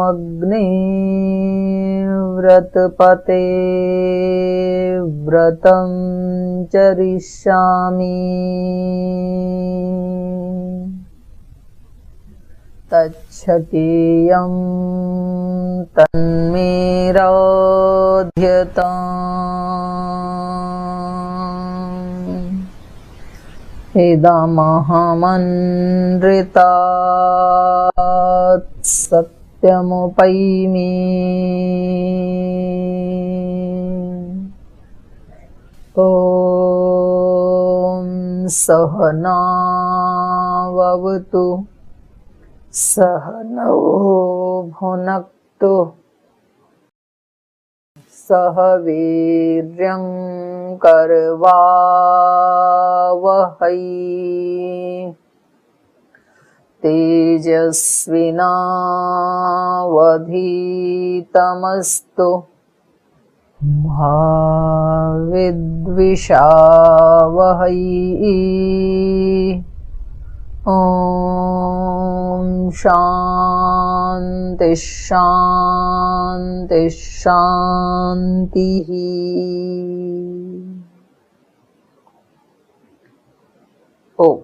अग्ने व्रतपते व्रतं चरिष्यामि तच्छकेयं तन्मे रोध्यताम् इदमहमनृतात् सत्यमुपैमि ॐ सहनाववतु सहनौ भुनक्तु सह वीर्यं करवावहै तेजस्विनावधीतमस्तु मा विद्विषावहै ॐ शान्ति शान्ति शान्तिः। ओम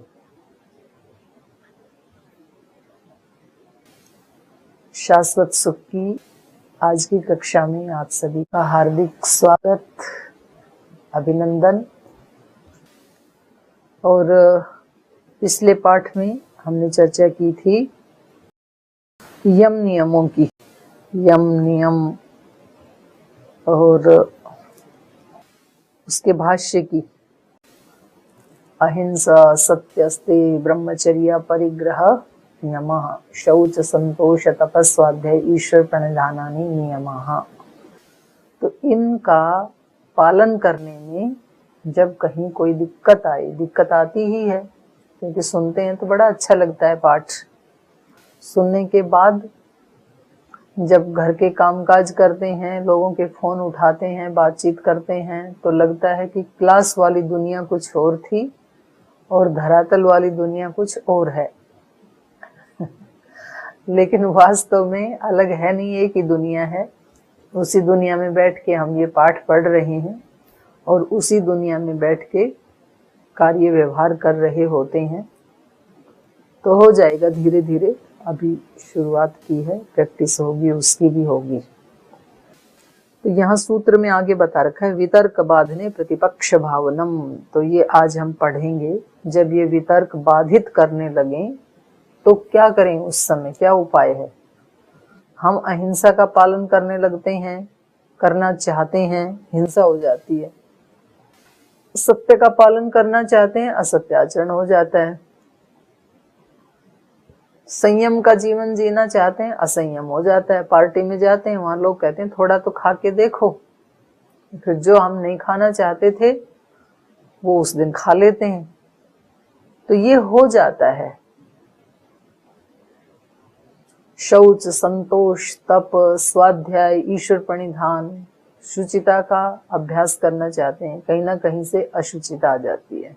शाश्वत सुख की आज की कक्षा में आप सभी का हार्दिक स्वागत, अभिनंदन। और पिछले पाठ में हमने चर्चा की थी यम नियमों की, यम नियम और उसके भाष्य की। अहिंसा, सत्यस्ते, ब्रह्मचर्य, परिग्रह नियमः, शौच, संतोष, तपस्वाध्याय, ईश्वर प्रणिधानानि नियमः। तो इनका पालन करने में जब कहीं कोई दिक्कत आए, दिक्कत आती ही है क्योंकि सुनते हैं तो बड़ा अच्छा लगता है पाठ। सुनने के बाद जब घर के कामकाज करते हैं, लोगों के फोन उठाते हैं, बातचीत करते हैं, तो लगता है कि क्लास वाली दुनिया कुछ और थी और धरातल वाली दुनिया कुछ और है। लेकिन वास्तव में अलग है नहीं, एक ही दुनिया है। उसी दुनिया में बैठ के हम ये पाठ पढ़ रहे हैं और उसी दुनिया में बैठ के कार्य व्यवहार कर रहे होते हैं। तो हो जाएगा धीरे धीरे, अभी शुरुआत की है, प्रैक्टिस होगी, उसकी भी होगी। तो यहाँ सूत्र में आगे बता रखा है वितर्क बाधने प्रतिपक्ष भावनम। तो ये आज हम पढ़ेंगे। जब ये वितर्क बाधित करने लगे तो क्या करें, उस समय क्या उपाय है। हम अहिंसा का पालन करने लगते हैं, करना चाहते हैं, हिंसा हो जाती है। सत्य का पालन करना चाहते हैं, असत्य आचरण हो जाता है। संयम का जीवन जीना चाहते हैं, असंयम हो जाता है। पार्टी में जाते हैं, वहां लोग कहते हैं थोड़ा तो खा के देखो, फिर जो हम नहीं खाना चाहते थे वो उस दिन खा लेते हैं। तो ये हो जाता है। शौच, संतोष, तप, स्वाध्याय, ईश्वर प्रणिधान, शुचिता का अभ्यास करना चाहते हैं, कहीं ना कहीं से अशुचिता आ जाती है।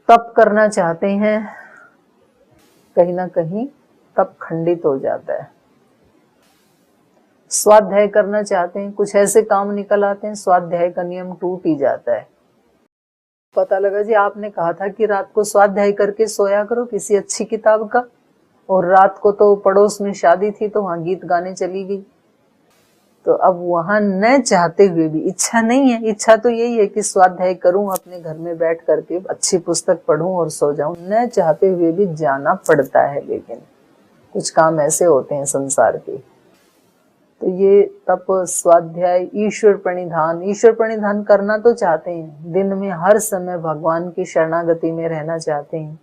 तप करना चाहते हैं, कहीं ना कहीं तप खंडित हो जाता है। स्वाध्याय करना चाहते हैं, कुछ ऐसे काम निकल आते हैं, स्वाध्याय का नियम टूट ही जाता है। पता लगा जी आपने कहा था कि रात को स्वाध्याय करके सोया करो किसी अच्छी किताब का, और रात को तो पड़ोस में शादी थी तो वहां गीत गाने चली गई। तो अब वहां न चाहते हुए भी, इच्छा नहीं है, इच्छा तो यही है कि स्वाध्याय करूं, अपने घर में बैठ करके अच्छी पुस्तक पढूं और सो जाऊं, न चाहते हुए भी जाना पड़ता है। लेकिन कुछ काम ऐसे होते हैं संसार के। तो ये तप, स्वाध्याय, ईश्वर प्रणिधान, ईश्वर प्रणिधान करना तो चाहते हैं, दिन में हर समय भगवान की शरणागति में रहना चाहते हैं,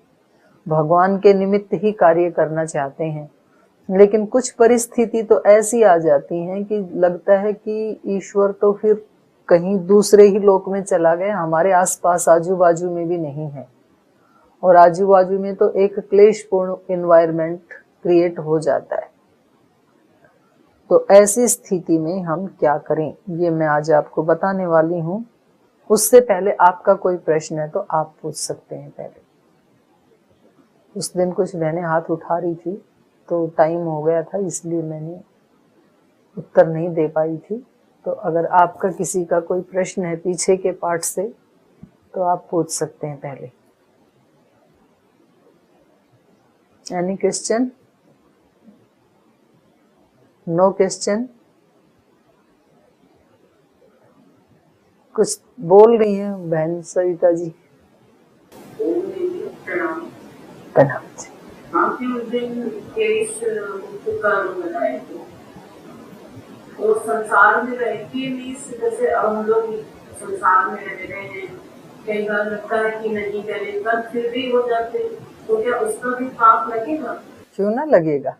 भगवान के निमित्त ही कार्य करना चाहते हैं। लेकिन कुछ परिस्थिति तो ऐसी आ जाती है कि लगता है कि ईश्वर तो फिर कहीं दूसरे ही लोक में चला गया, हमारे आसपास आजू बाजू में भी नहीं है, और आजू बाजू में तो एक क्लेशपूर्ण एनवायरनमेंट क्रिएट हो जाता है। तो ऐसी स्थिति में हम क्या करें, ये मैं आज आपको बताने वाली हूँ। उससे पहले आपका कोई प्रश्न है तो आप पूछ सकते हैं। पहले उस दिन कुछ बहनें हाथ उठा रही थी तो टाइम हो गया था, इसलिए मैंने उत्तर नहीं दे पाई थी। तो अगर आपका किसी का कोई प्रश्न है पीछे के पार्ट से तो आप पूछ सकते हैं पहले। Any question? No question? कुछ बोल रही हैं बहन सविता जी? प्रणाम जी। आपने उस दिन केस बताए थे, वो संसार में रह के भी जैसे अब हम लोग संसार में रह रहे हैं, कई बार लगता है कि नहीं करे, पर फिर भी हो जाते, तो क्या उसका भी पाप लगेगा? क्यों ना लगेगा।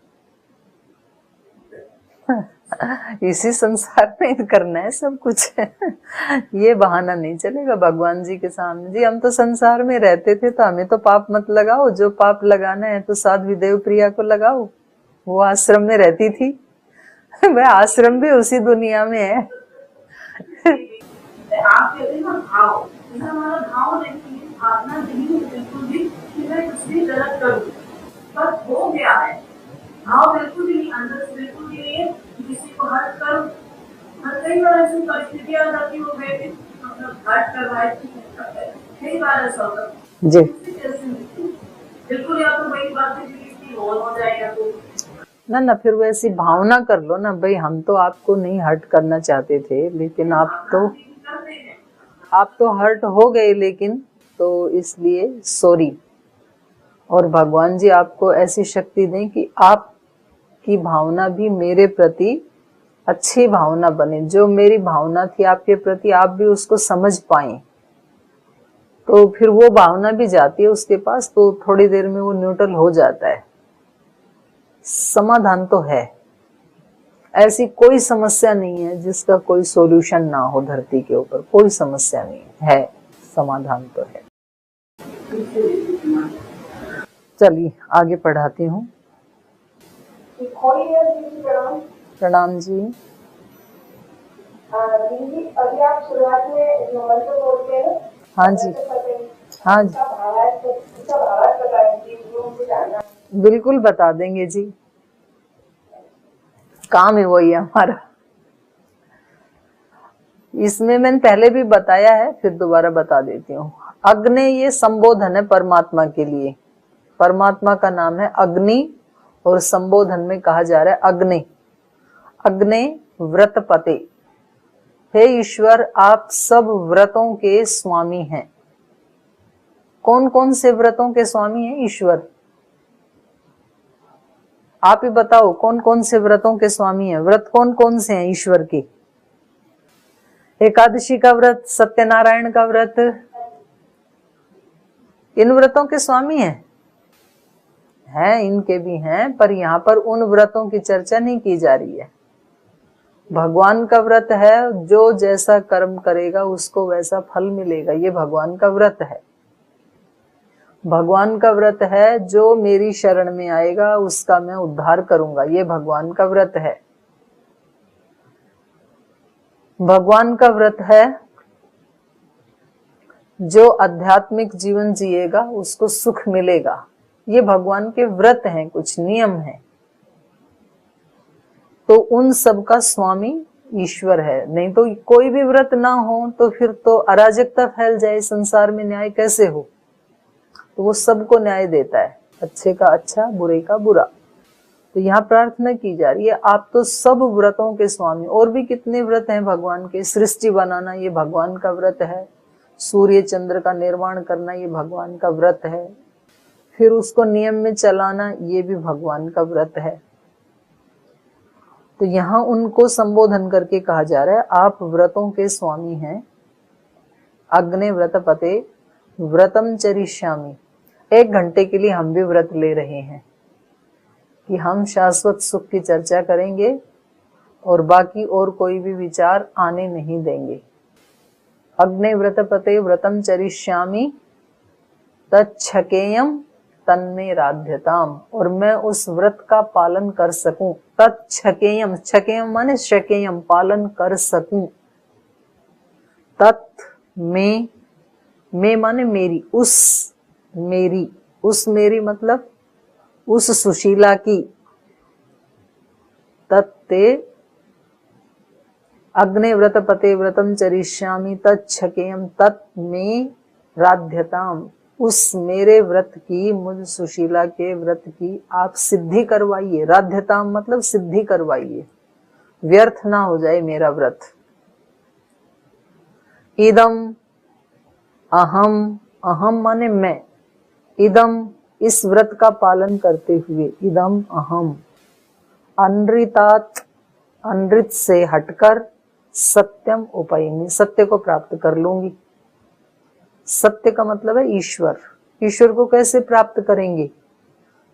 इसी संसार में करना है सब कुछ। ये बहाना नहीं चलेगा भगवान जी के सामने। जी हम तो संसार में रहते थे तो हमें तो पाप मत लगाओ, जो पाप लगाना है तो साध्वी देव प्रिया को लगाओ, वो आश्रम में रहती थी। वह आश्रम भी उसी दुनिया में है। आप कहते हैं ना भाव, हमारा भाव नहीं, भावना नहीं है बिल्कुल भी कि मैं कुछ भी गलत करूं, पर हो गया है। भाव बिल्कुल भी नहीं, अंदर से बिल्कुल भी नहीं है किसी को हर्ट करूं। कई बार ऐसी परिस्थितियां आ जाती हो गए, मतलब हर्ट करवाए, कई बार ऐसा होता जी बिल्कुल, या तो वही बातें हो जाएगा तो ना फिर वैसी भावना कर लो ना, भाई हम तो आपको नहीं हर्ट करना चाहते थे, लेकिन आप तो हर्ट हो गए, लेकिन तो इसलिए सॉरी। और भगवान जी आपको ऐसी शक्ति दें कि आपकी भावना भी मेरे प्रति अच्छी भावना बने। जो मेरी भावना थी आपके प्रति, आप भी उसको समझ पाए, तो फिर वो भावना भी जाती है उसके पास, तो थोड़ी देर में वो न्यूट्रल हो जाता है। समाधान तो है, ऐसी कोई समस्या नहीं है जिसका कोई सॉल्यूशन ना हो धरती के ऊपर, कोई समस्या नहीं है, समाधान तो है। चलिए आगे पढ़ाती हूँ। प्रणाम जी। दीदी अभी आप शुरुआत में जो मंत्र बोलते हैं, हाँ जी हाँ जी बिल्कुल बता देंगे जी, काम है वही हमारा। इसमें मैंने पहले भी बताया है, फिर दोबारा बता देती हूँ। अग्नि ये संबोधन है परमात्मा के लिए। परमात्मा का नाम है अग्नि और संबोधन में कहा जा रहा है अग्नि। अग्नि व्रतपते, हे ईश्वर आप सब व्रतों के स्वामी हैं। कौन कौन से व्रतों के स्वामी हैं ईश्वर? आप ही बताओ कौन कौन से व्रतों के स्वामी हैं? व्रत कौन कौन से हैं ईश्वर के? एकादशी का व्रत, सत्यनारायण का व्रत, इन व्रतों के स्वामी हैं, इनके भी हैं, पर यहाँ पर उन व्रतों की चर्चा नहीं की जा रही है। भगवान का व्रत है, जो जैसा कर्म करेगा उसको वैसा फल मिलेगा, ये भगवान का व्रत है। भगवान का व्रत है, जो मेरी शरण में आएगा उसका मैं उद्धार करूंगा, ये भगवान का व्रत है। भगवान का व्रत है, जो आध्यात्मिक जीवन जिएगा उसको सुख मिलेगा, ये भगवान के व्रत हैं, कुछ नियम हैं। तो उन सब का स्वामी ईश्वर है। नहीं तो कोई भी व्रत ना हो तो फिर तो अराजकता फैल जाए संसार में, न्याय कैसे हो? तो वो सबको न्याय देता है, अच्छे का अच्छा, बुरे का बुरा। तो यहाँ प्रार्थना की जा रही है, आप तो सब व्रतों के स्वामी। और भी कितने व्रत हैं भगवान के। सृष्टि बनाना ये भगवान का व्रत है, सूर्य चंद्र का निर्माण करना ये भगवान का व्रत है, फिर उसको नियम में चलाना ये भी भगवान का व्रत है। तो यहाँ उनको संबोधन करके कहा जा रहा है आप व्रतों के स्वामी हैं। अग्नि व्रतपते व्रतम चरिष्यामि। 1 घंटे के लिए हम भी व्रत ले रहे हैं कि हम शाश्वत सुख की चर्चा करेंगे और बाकी और कोई भी विचार आने नहीं देंगे। अग्नि व्रतपते व्रतम चरिष्यामि तच्छकेयम तन्मे राध्यताम, और मैं उस व्रत का पालन कर सकूं। तच्छकेयम, छकेयम माने शकेयम, पालन कर सकूं। तत् में माने मेरी, उस मेरी मतलब उस सुशीला की, तत्ते अग्निव्रत पते व्रतम चरिष्यामि तच्छकेयम तत्मे राध्यताम। उस मेरे व्रत की, मुझ सुशीला के व्रत की आप सिद्धि करवाइए। राध्यताम मतलब सिद्धि करवाइए, व्यर्थ ना हो जाए मेरा व्रत। इदम अहम, अहम माने मैं, इदम इस व्रत का पालन करते हुए, इदम अहम अनृतात, अनृत से हटकर सत्यम उपैमि, सत्य को प्राप्त कर लूंगी। सत्य का मतलब है ईश्वर। ईश्वर को कैसे प्राप्त करेंगे?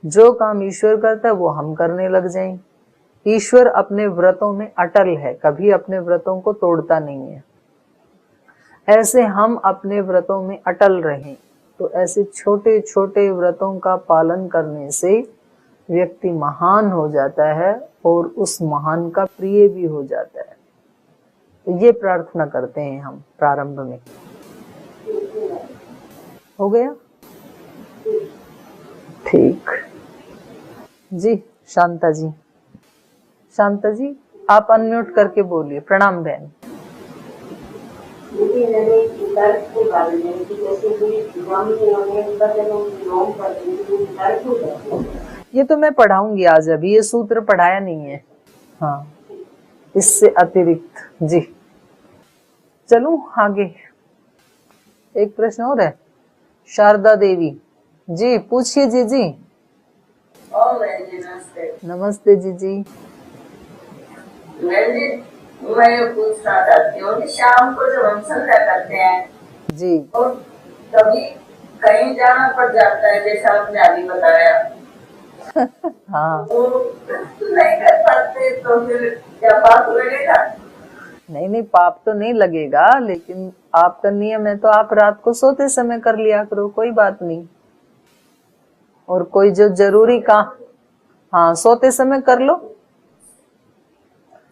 जो काम ईश्वर करता है वो हम करने लग जाएंगे। ईश्वर अपने व्रतों में अटल है, कभी अपने व्रतों को तोड़ता नहीं है। ऐसे हम अपने व्रतों में अटल रहें, तो ऐसे छोटे छोटे व्रतों का पालन करने से व्यक्ति महान हो जाता है और उस महान का प्रिय भी हो जाता है। तो ये प्रार्थना करते हैं हम प्रारंभ में। हो गया? ठीक जी। शांता जी, शांता जी आप अनम्यूट करके बोलिए। प्रणाम बहन। ये तो मैं पढ़ाऊंगी आज, अभी ये सूत्र पढ़ाया नहीं है। हाँ, इससे अतिरिक्त जी। चलूं आगे? एक प्रश्न और है। शारदा देवी जी, पूछिए जी। जी नमस्ते जी। मैं पूछना चाहती हूँ कि शाम को जब हम संध्या करते हैं जी, और कभी कहीं जाना पड़ जाता है, जैसा आपने अभी बताया हाँ, तो नहीं कर पाते, तो फिर क्या पाप लगेगा? नहीं पाप तो नहीं लगेगा, लेकिन आपका नियम है तो आप रात को सोते समय कर लिया करो, कोई बात नहीं। और कोई जो जरूरी काम, हाँ सोते समय कर लो।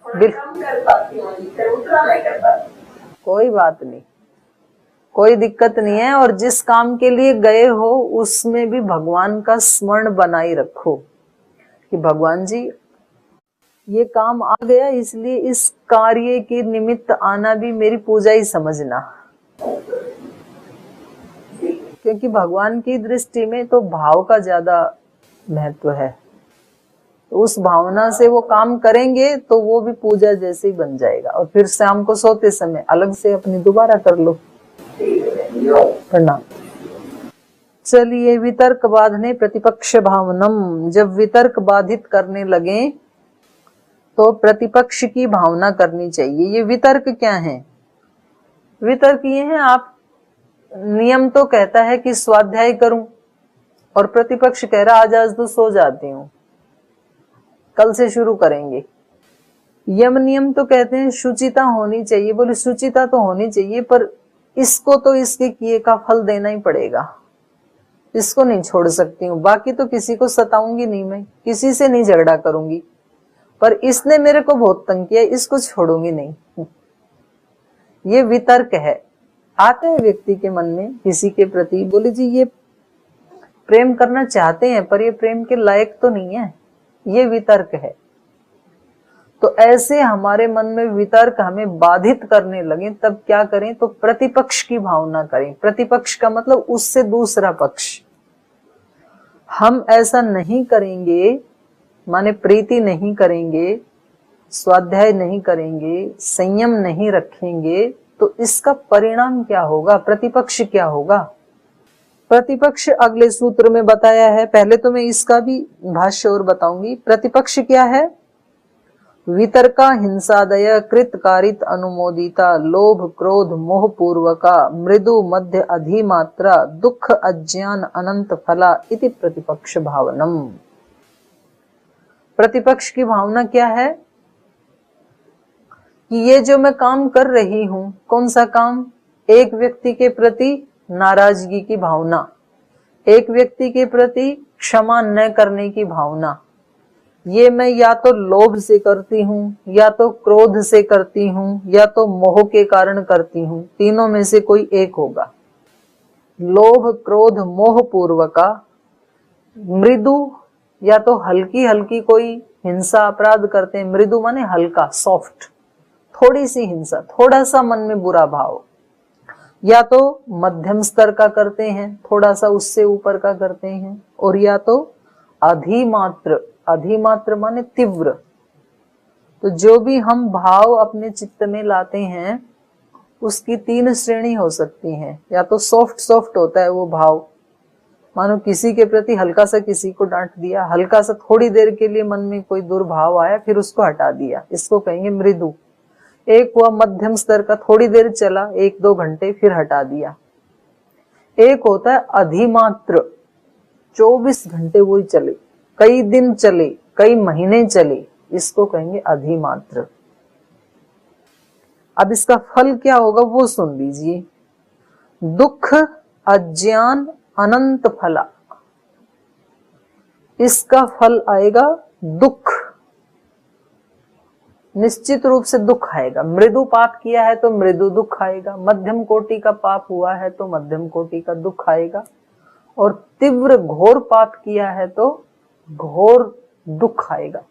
कम कर पाती हूँ, उतना नहीं कर पाती। कोई बात नहीं, कोई दिक्कत नहीं है। और जिस काम के लिए गए हो उसमें भी भगवान का स्मरण बनाए रखो कि भगवान जी ये काम आ गया, इसलिए इस कार्य के निमित्त आना भी मेरी पूजा ही समझना। क्योंकि भगवान की दृष्टि में तो भाव का ज्यादा महत्व है। तो उस भावना से वो काम करेंगे तो वो भी पूजा जैसे ही बन जाएगा। और फिर शाम को सोते समय अलग से अपनी दोबारा कर लो। प्रणाम। चलिए, वितर्क बाधने प्रतिपक्ष भावनम। जब वितर्क बाधित करने लगे तो प्रतिपक्ष की भावना करनी चाहिए। ये वितर्क क्या है? वितर्क ये है, आप नियम तो कहता है कि स्वाध्याय करूं और प्रतिपक्ष कह रहा आज तो सो जाती हूं, कल से शुरू करेंगे। यम नियम तो कहते हैं शुचिता होनी चाहिए। बोले शुचिता तो होनी चाहिए, पर इसको तो इसके किए का फल देना ही पड़ेगा, इसको नहीं छोड़ सकती हूँ। बाकी तो किसी को सताऊंगी नहीं, मैं किसी से नहीं झगड़ा करूंगी, पर इसने मेरे को बहुत तंग किया, इसको छोड़ूंगी नहीं। ये वितर्क है। आता है व्यक्ति के मन में किसी के प्रति, बोले जी ये प्रेम करना चाहते हैं पर ये प्रेम के लायक तो नहीं है, ये वितर्क है। तो ऐसे हमारे मन में वितर्क हमें बाधित करने लगे, तब क्या करें? तो प्रतिपक्ष की भावना करें। प्रतिपक्ष का मतलब उससे दूसरा पक्ष। हम ऐसा नहीं करेंगे, माने प्रीति नहीं करेंगे, स्वाध्याय नहीं करेंगे, संयम नहीं रखेंगे, तो इसका परिणाम क्या होगा? प्रतिपक्ष क्या होगा? प्रतिपक्ष अगले सूत्र में बताया है। पहले तो मैं इसका भी भाष्य और बताऊंगी। प्रतिपक्ष क्या है? वितर्का हिंसादय कृतकारित अनुमोदिता लोभ क्रोध मोह पूर्वका मृदु मध्य अधिमात्रा दुख अज्ञान अनंत फला इति प्रतिपक्ष भावनम। प्रतिपक्ष की भावना क्या है? कि ये जो मैं काम कर रही हूं, कौन सा काम? एक व्यक्ति के प्रति नाराजगी की भावना, एक व्यक्ति के प्रति क्षमा न करने की भावना, ये मैं या तो लोभ से करती हूँ, या तो क्रोध से करती हूँ, या तो मोह के कारण करती हूँ। तीनों में से कोई एक होगा। लोभ क्रोध मोह पूर्वका मृदु या तो हल्की हल्की कोई हिंसा अपराध करते हैं, मृदु माने हल्का, सॉफ्ट, थोड़ी सी हिंसा, थोड़ा सा मन में बुरा भाव, या तो मध्यम स्तर का करते हैं, थोड़ा सा उससे ऊपर का करते हैं, और या तो अधिमात्र, अधिमात्र माने तीव्र। तो जो भी हम भाव अपने चित्त में लाते हैं उसकी 3 श्रेणी हो सकती हैं। या तो सॉफ्ट सॉफ्ट होता है वो भाव, मानो किसी के प्रति हल्का सा किसी को डांट दिया, हल्का सा थोड़ी देर के लिए मन में कोई दुर्भाव आया फिर उसको हटा दिया, इसको कहेंगे मृदु। एक हुआ मध्यम स्तर का, थोड़ी देर चला, 1-2 घंटे, फिर हटा दिया। एक होता है अधिमात्र, 24 घंटे वही चले, कई दिन चले, कई महीने चले, इसको कहेंगे अधिमात्र। अब इसका फल क्या होगा वो सुन लीजिए। दुख अज्ञान अनंत फला, इसका फल आएगा दुख, निश्चित रूप से दुख आएगा। मृदु पाप किया है तो मृदु दुख आएगा, मध्यम कोटि का पाप हुआ है तो मध्यम कोटि का दुख आएगा, और तीव्र घोर पाप किया है तो घोर दुख आएगा।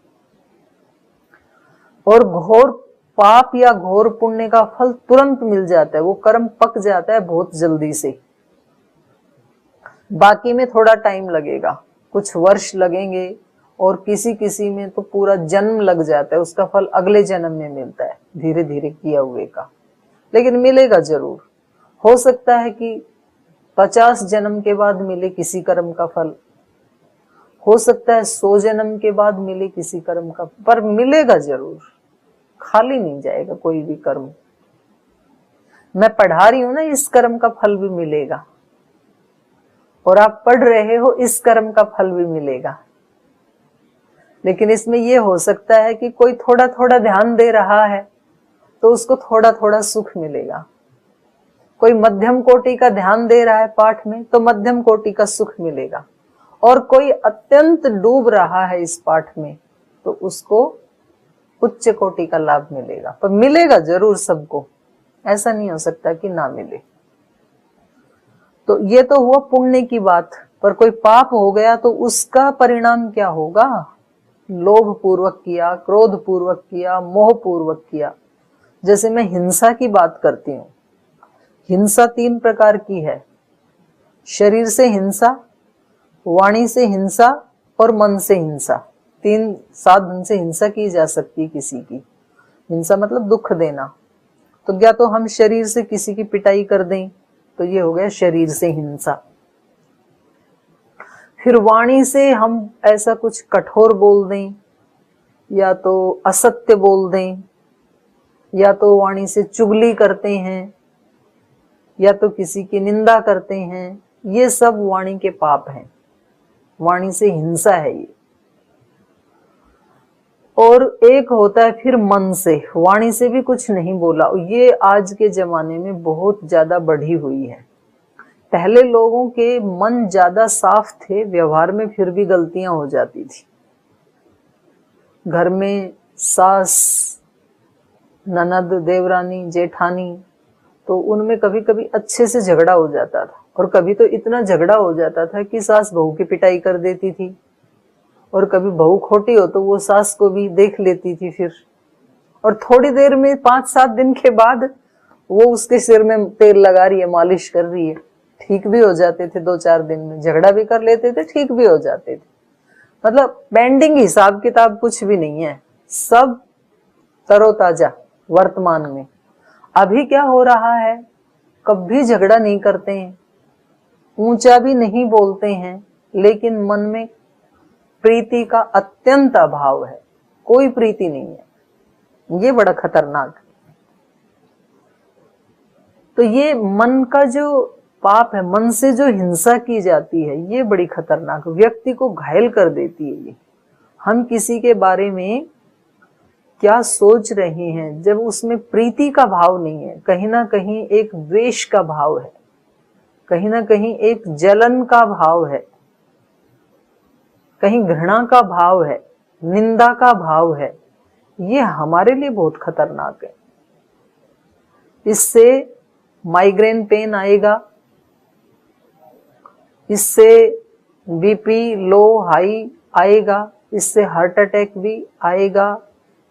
और घोर पाप या घोर पुण्य का फल तुरंत मिल जाता है, वो कर्म पक जाता है बहुत जल्दी से। बाकी में थोड़ा टाइम लगेगा, कुछ वर्ष लगेंगे, और किसी किसी में तो पूरा जन्म लग जाता है, उसका फल अगले जन्म में मिलता है धीरे धीरे किया हुए का, लेकिन मिलेगा जरूर। हो सकता है कि 50 जन्म के बाद मिले किसी कर्म का फल, हो सकता है 100 जन्म के बाद मिले किसी कर्म का, पर मिलेगा जरूर, खाली नहीं जाएगा कोई भी कर्म। मैं पढ़ा रही हूं ना, इस कर्म का फल भी मिलेगा, और आप पढ़ रहे हो इस कर्म का फल भी मिलेगा। लेकिन इसमें यह हो सकता है कि कोई थोड़ा थोड़ा ध्यान दे रहा है तो उसको थोड़ा थोड़ा सुख मिलेगा, कोई मध्यम कोटि का ध्यान दे रहा है पाठ में तो मध्यम कोटि का सुख मिलेगा, और कोई अत्यंत डूब रहा है इस पाठ में तो उसको उच्च कोटि का लाभ मिलेगा। पर मिलेगा जरूर सबको, ऐसा नहीं हो सकता कि ना मिले। तो ये तो हुआ पुण्य की बात, पर कोई पाप हो गया तो उसका परिणाम क्या होगा? लोभ पूर्वक किया, क्रोध पूर्वक किया, मोह पूर्वक किया। जैसे मैं हिंसा की बात करती हूँ, हिंसा 3 प्रकार की है, शरीर से हिंसा, वाणी से हिंसा और मन से हिंसा। 3 साधन से हिंसा की जा सकती है किसी की। हिंसा मतलब दुख देना, तो क्या तो हम शरीर से किसी की पिटाई कर दें तो ये हो गया शरीर से हिंसा। फिर वाणी से हम ऐसा कुछ कठोर बोल दें, या तो असत्य बोल दें, या तो वाणी से चुगली करते हैं, या तो किसी की निंदा करते हैं, ये सब वाणी के पाप हैं, वाणी से हिंसा है ये। और एक होता है फिर मन से, वाणी से भी कुछ नहीं बोला, ये आज के जमाने में बहुत ज्यादा बढ़ी हुई है। पहले लोगों के मन ज्यादा साफ थे, व्यवहार में फिर भी गलतियां हो जाती थी। घर में सास, ननद, देवरानी, जेठानी, तो उनमें कभी कभी अच्छे से झगड़ा हो जाता था, और कभी तो इतना झगड़ा हो जाता था कि सास बहू की पिटाई कर देती थी, और कभी बहू खोटी हो तो वो सास को भी देख लेती थी फिर, और थोड़ी देर में 5-7 दिन के बाद वो उसके सिर में तेल लगा रही है, मालिश कर रही है, ठीक भी हो जाते थे 2-4 दिन में। झगड़ा भी कर लेते थे, ठीक भी हो जाते थे। मतलब पेंडिंग हिसाब किताब कुछ भी नहीं है, सब तरोताजा वर्तमान में। अभी क्या हो रहा है, कभी झगड़ा नहीं करते हैं, ऊंचा भी नहीं बोलते हैं, लेकिन मन में प्रीति का अत्यंत अभाव है, कोई प्रीति नहीं है। ये बड़ा खतरनाक है। तो ये मन का जो पाप है, मन से जो हिंसा की जाती है, ये बड़ी खतरनाक, व्यक्ति को घायल कर देती है ये। हम किसी के बारे में क्या सोच रहे हैं, जब उसमें प्रीति का भाव नहीं है, कहीं ना कहीं एक द्वेष का भाव है, कहीं ना कहीं एक जलन का भाव है, कहीं घृणा का भाव है, निंदा का भाव है, ये हमारे लिए बहुत खतरनाक है। इससे माइग्रेन पेन आएगा, इससे बीपी लो हाई आएगा, इससे हार्ट अटैक भी आएगा,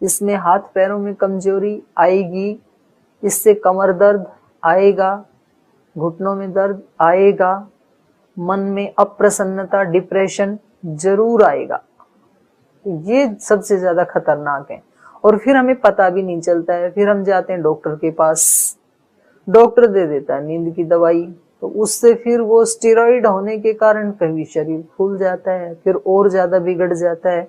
इसमें हाथ पैरों में कमजोरी आएगी, इससे कमर दर्द आएगा, घुटनों में दर्द आएगा, मन में अप्रसन्नता, डिप्रेशन जरूर आएगा। ये सबसे ज्यादा खतरनाक है। और फिर हमें पता भी नहीं चलता है, फिर हम जाते हैं डॉक्टर के पास, डॉक्टर दे देता है नींद की दवाई, तो उससे फिर वो स्टेरॉइड होने के कारण कभी शरीर फूल जाता है, फिर और ज्यादा बिगड़ जाता है,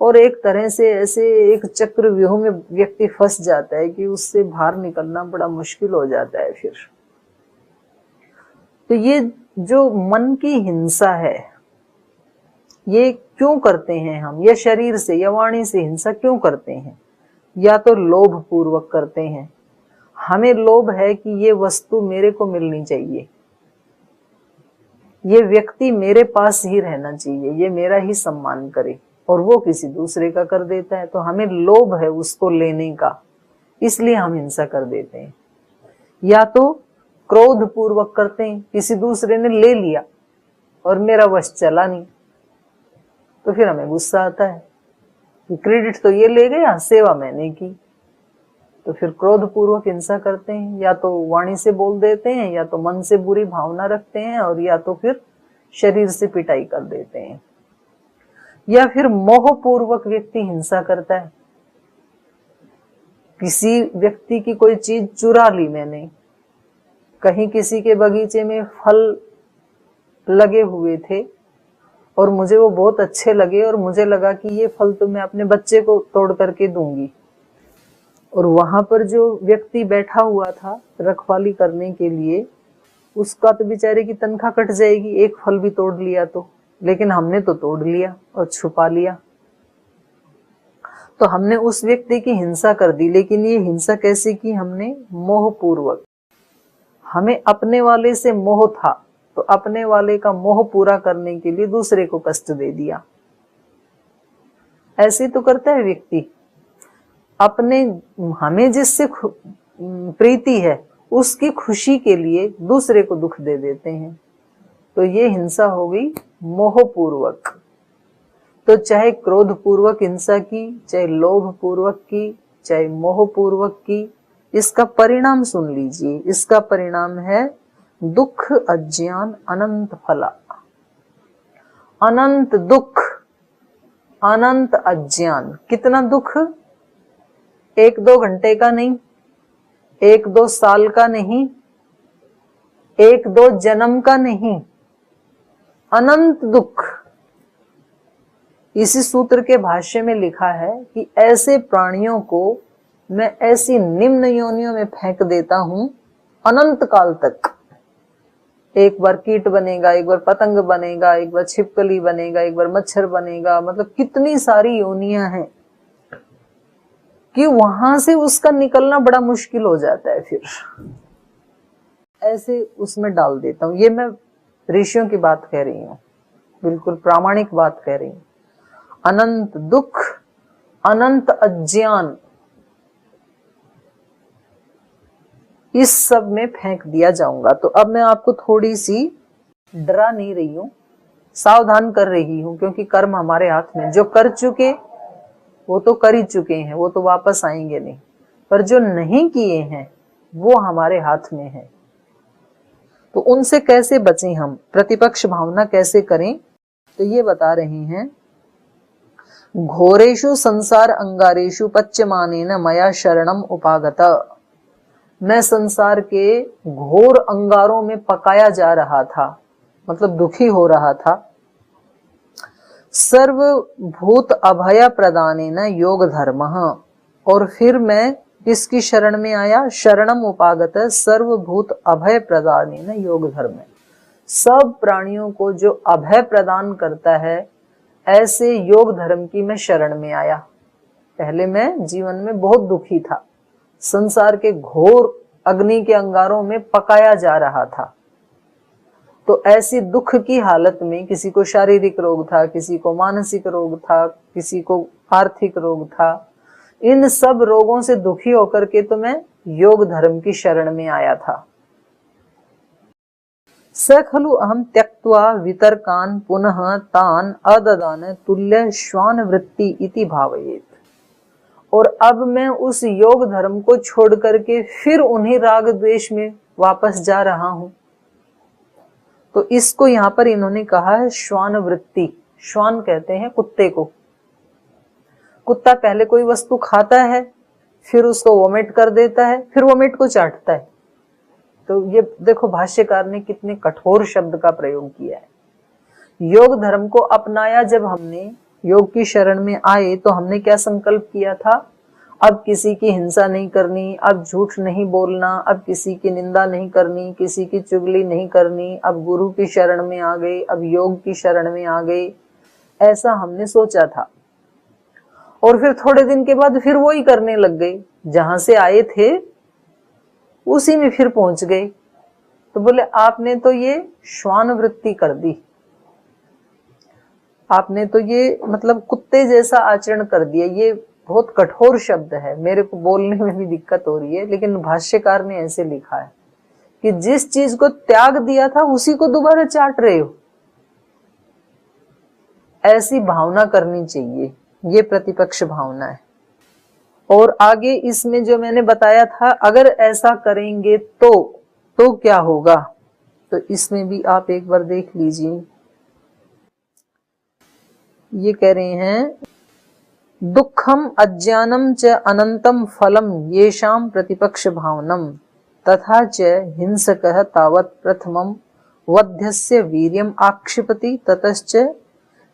और एक तरह से ऐसे एक चक्रव्यूह में व्यक्ति फंस जाता है कि उससे बाहर निकलना बड़ा मुश्किल हो जाता है फिर। तो ये जो मन की हिंसा है, ये क्यों करते हैं हम, या शरीर से या वाणी से हिंसा क्यों करते हैं? या तो लोभ पूर्वक करते हैं, हमें लोभ है कि ये वस्तु मेरे को मिलनी चाहिए, ये व्यक्ति मेरे पास ही रहना चाहिए, ये मेरा ही सम्मान करे, और वो किसी दूसरे का कर देता है, तो हमें लोभ है उसको लेने का, इसलिए हम हिंसा कर देते हैं। या तो क्रोध पूर्वक करते हैं, किसी दूसरे ने ले लिया और मेरा वश चला नहीं, तो फिर हमें गुस्सा आता है कि क्रेडिट तो ये ले गया, सेवा मैंने की, तो फिर क्रोध पूर्वक हिंसा करते हैं। या तो वाणी से बोल देते हैं, या तो मन से बुरी भावना रखते हैं, और या तो फिर शरीर से पिटाई कर देते हैं। या फिर मोह पूर्वक व्यक्ति हिंसा करता है, किसी व्यक्ति की कोई चीज चुरा ली मैंने, कहीं किसी के बगीचे में फल लगे हुए थे और मुझे वो बहुत अच्छे लगे, और मुझे लगा कि ये फल तो मैं अपने बच्चे को तोड़ करके दूंगी, और वहां पर जो व्यक्ति बैठा हुआ था रखवाली करने के लिए, उसका तो बेचारे की तनख्वाह कट जाएगी, एक फल भी तोड़ लिया तो, लेकिन हमने तो तोड़ लिया और छुपा लिया, तो हमने उस व्यक्ति की हिंसा कर दी। लेकिन ये हिंसा कैसे की हमने? मोह पूर्वक। हमें अपने वाले से मोह था, तो अपने वाले का मोह पूरा करने के लिए दूसरे को कष्ट दे दिया। ऐसे तो करता है व्यक्ति, अपने हमें जिससे प्रीति है उसकी खुशी के लिए दूसरे को दुख दे देते हैं, तो ये हिंसा हो गई मोह पूर्वक। तो चाहे क्रोध पूर्वक हिंसा की, चाहे लोभ पूर्वक की, चाहे मोह पूर्वक की, इसका परिणाम सुन लीजिए। इसका परिणाम है दुख, अज्ञान, अनंत फला। अनंत दुख, अनंत अज्ञान। कितना दुख? 1-2 घंटे का नहीं, 1-2 साल का नहीं, 1-2 जन्म का नहीं, अनंत दुख। इसी सूत्र के भाष्य में लिखा है कि ऐसे प्राणियों को मैं ऐसी निम्न योनियों में फेंक देता हूं अनंत काल तक। एक बार कीट बनेगा, एक बार पतंग बनेगा, एक बार छिपकली बनेगा, एक बार मच्छर बनेगा, मतलब कितनी सारी योनियां हैं कि वहां से उसका निकलना बड़ा मुश्किल हो जाता है। फिर ऐसे उसमें डाल देता हूं। ये मैं ऋषियों की बात कह रही हूं, बिल्कुल प्रामाणिक बात कह रही हूं। अनंत दुख, अनंत अज्ञान, इस सब में फेंक दिया जाऊंगा। तो अब मैं आपको थोड़ी सी डरा नहीं रही हूं, सावधान कर रही हूं, क्योंकि कर्म हमारे हाथ में। जो कर चुके वो तो कर ही चुके हैं, वो तो वापस आएंगे नहीं, पर जो नहीं किए हैं वो हमारे हाथ में है। तो उनसे कैसे बचें हम, प्रतिपक्ष भावना कैसे करें, तो ये बता रहे हैं। घोरेषु संसार अंगारेषु पच्यमानेन मया शरणम उपागत। मैं संसार के घोर अंगारों में पकाया जा रहा था, मतलब दुखी हो रहा था। सर्वभूत अभय प्रदानेन योग धर्म। और फिर मैं किसकी शरण में आया? शरणम उपागत, सर्वभूत अभय प्रदानेन योग धर्म। सब प्राणियों को जो अभय प्रदान करता है, ऐसे योग धर्म की मैं शरण में आया। पहले मैं जीवन में बहुत दुखी था, संसार के घोर अग्नि के अंगारों में पकाया जा रहा था। तो ऐसी दुख की हालत में, किसी को शारीरिक रोग था, किसी को मानसिक रोग था, किसी को आर्थिक रोग था, इन सब रोगों से दुखी होकर के तो मैं योग धर्म की शरण में आया था। स खलु अहम त्यक्त्वा वितर्कान पुनः तान अददान तुल्य श्वान वृत्ति इति भावयेत। और अब मैं उस योग धर्म को छोड़ करके फिर उन्हीं राग द्वेष में वापस जा रहा हूं। तो इसको यहां पर इन्होंने कहा है श्वान वृत्ति। श्वान कहते हैं कुत्ते को। कुत्ता पहले कोई वस्तु खाता है, फिर उसको वोमिट कर देता है, फिर वोमिट को चाटता है। तो ये देखो भाष्यकार ने कितने कठोर शब्द का प्रयोग किया है। योग धर्म को अपनाया, जब हमने योग की शरण में आए तो हमने क्या संकल्प किया था? अब किसी की हिंसा नहीं करनी, अब झूठ नहीं बोलना, अब किसी की निंदा नहीं करनी, किसी की चुगली नहीं करनी, अब गुरु की शरण में आ गए, अब योग की शरण में आ गए, ऐसा हमने सोचा था। और फिर थोड़े दिन के बाद फिर वही करने लग गए, जहां से आए थे उसी में फिर पहुंच गए। तो बोले आपने तो ये श्वान वृत्ति कर दी, आपने तो ये मतलब कुत्ते जैसा आचरण कर दिया। ये बहुत कठोर शब्द है, मेरे को बोलने में भी दिक्कत हो रही है, लेकिन भाष्यकार ने ऐसे लिखा है कि जिस चीज को त्याग दिया था उसी को दोबारा चाट रहे हो, ऐसी भावना करनी चाहिए। ये प्रतिपक्ष भावना है। और आगे इसमें जो मैंने बताया था, अगर ऐसा करेंगे तो क्या होगा, तो इसमें भी आप एक बार देख लीजिए। ये कह रहे हैं दुखम अज्ञानम च अनंतम फलम येषाम प्रतिपक्ष भावनम तथा च हिंसकः तावत् प्रथमम वध्यस्य वीर्यम आक्षिपति ततश्च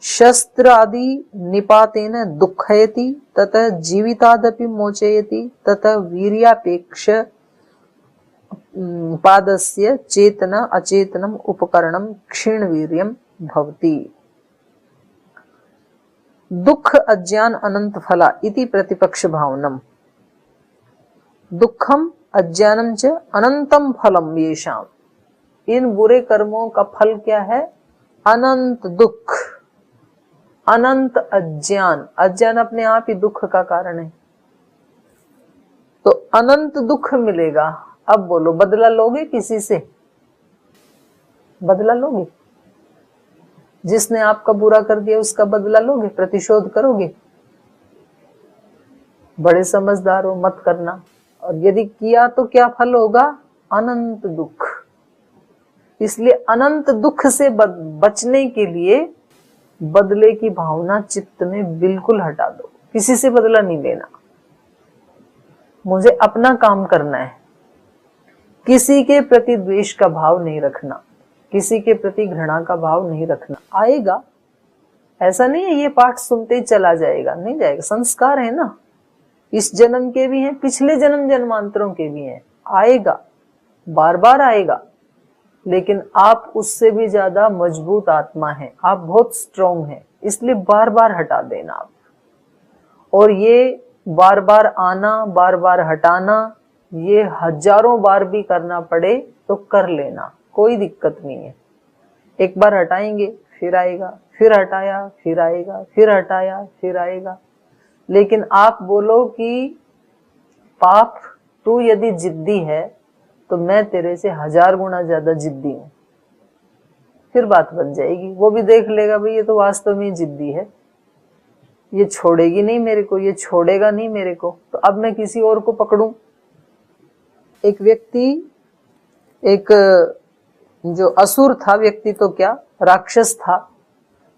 शस्त्रादि निपातेन दुःखयति ततः जीवितादपि मोचयति ततः वीर्यापेक्ष पादस्य चेतन अचेतनम उपकरणम क्षीण वीर्यम भवति। दुख अज्ञान अनंत फला इति प्रतिपक्ष भावनम। दुखम अज्ञानम च अनंतम फलम येषाम। इन बुरे कर्मों का फल क्या है? अनंत दुख, अनंत अज्ञान। अज्ञान अपने आप ही दुख का कारण है, तो अनंत दुख मिलेगा। अब बोलो, बदला लोगे किसी से? बदला लोगे? जिसने आपका बुरा कर दिया उसका बदला लोगे? प्रतिशोध करोगे? बड़े समझदार हो, मत करना। और यदि किया तो क्या फल होगा? अनंत दुख। इसलिए अनंत दुख से बचने के लिए बदले की भावना चित्त में बिल्कुल हटा दो। किसी से बदला नहीं लेना, मुझे अपना काम करना है। किसी के प्रति द्वेष का भाव नहीं रखना, किसी के प्रति घृणा का भाव नहीं रखना। आएगा, ऐसा नहीं है ये पाठ सुनते ही चला जाएगा, नहीं जाएगा। संस्कार है ना, इस जन्म के भी हैं, पिछले जन्म जन्मांतरों के भी हैं। आएगा, बार बार आएगा, लेकिन आप उससे भी ज्यादा मजबूत आत्मा है, आप बहुत स्ट्रॉन्ग हैं, इसलिए बार बार हटा देना आप। और ये बार बार आना, बार बार हटाना, ये हजारों बार भी करना पड़े तो कर लेना, कोई दिक्कत नहीं है। एक बार हटाएंगे फिर आएगा, फिर हटाया फिर आएगा, फिर हटाया फिर आएगा। लेकिन आप बोलो कि पाप तू यदि जिद्दी है तो मैं तेरे से 1000 गुना ज्यादा जिद्दी हूं, फिर बात बन जाएगी। वो भी देख लेगा भाई ये तो वास्तव में जिद्दी है, ये छोड़ेगी नहीं मेरे को, ये छोड़ेगा नहीं मेरे को, तो अब मैं किसी और को पकड़ूं। एक व्यक्ति, एक जो असुर था व्यक्ति, तो क्या राक्षस था,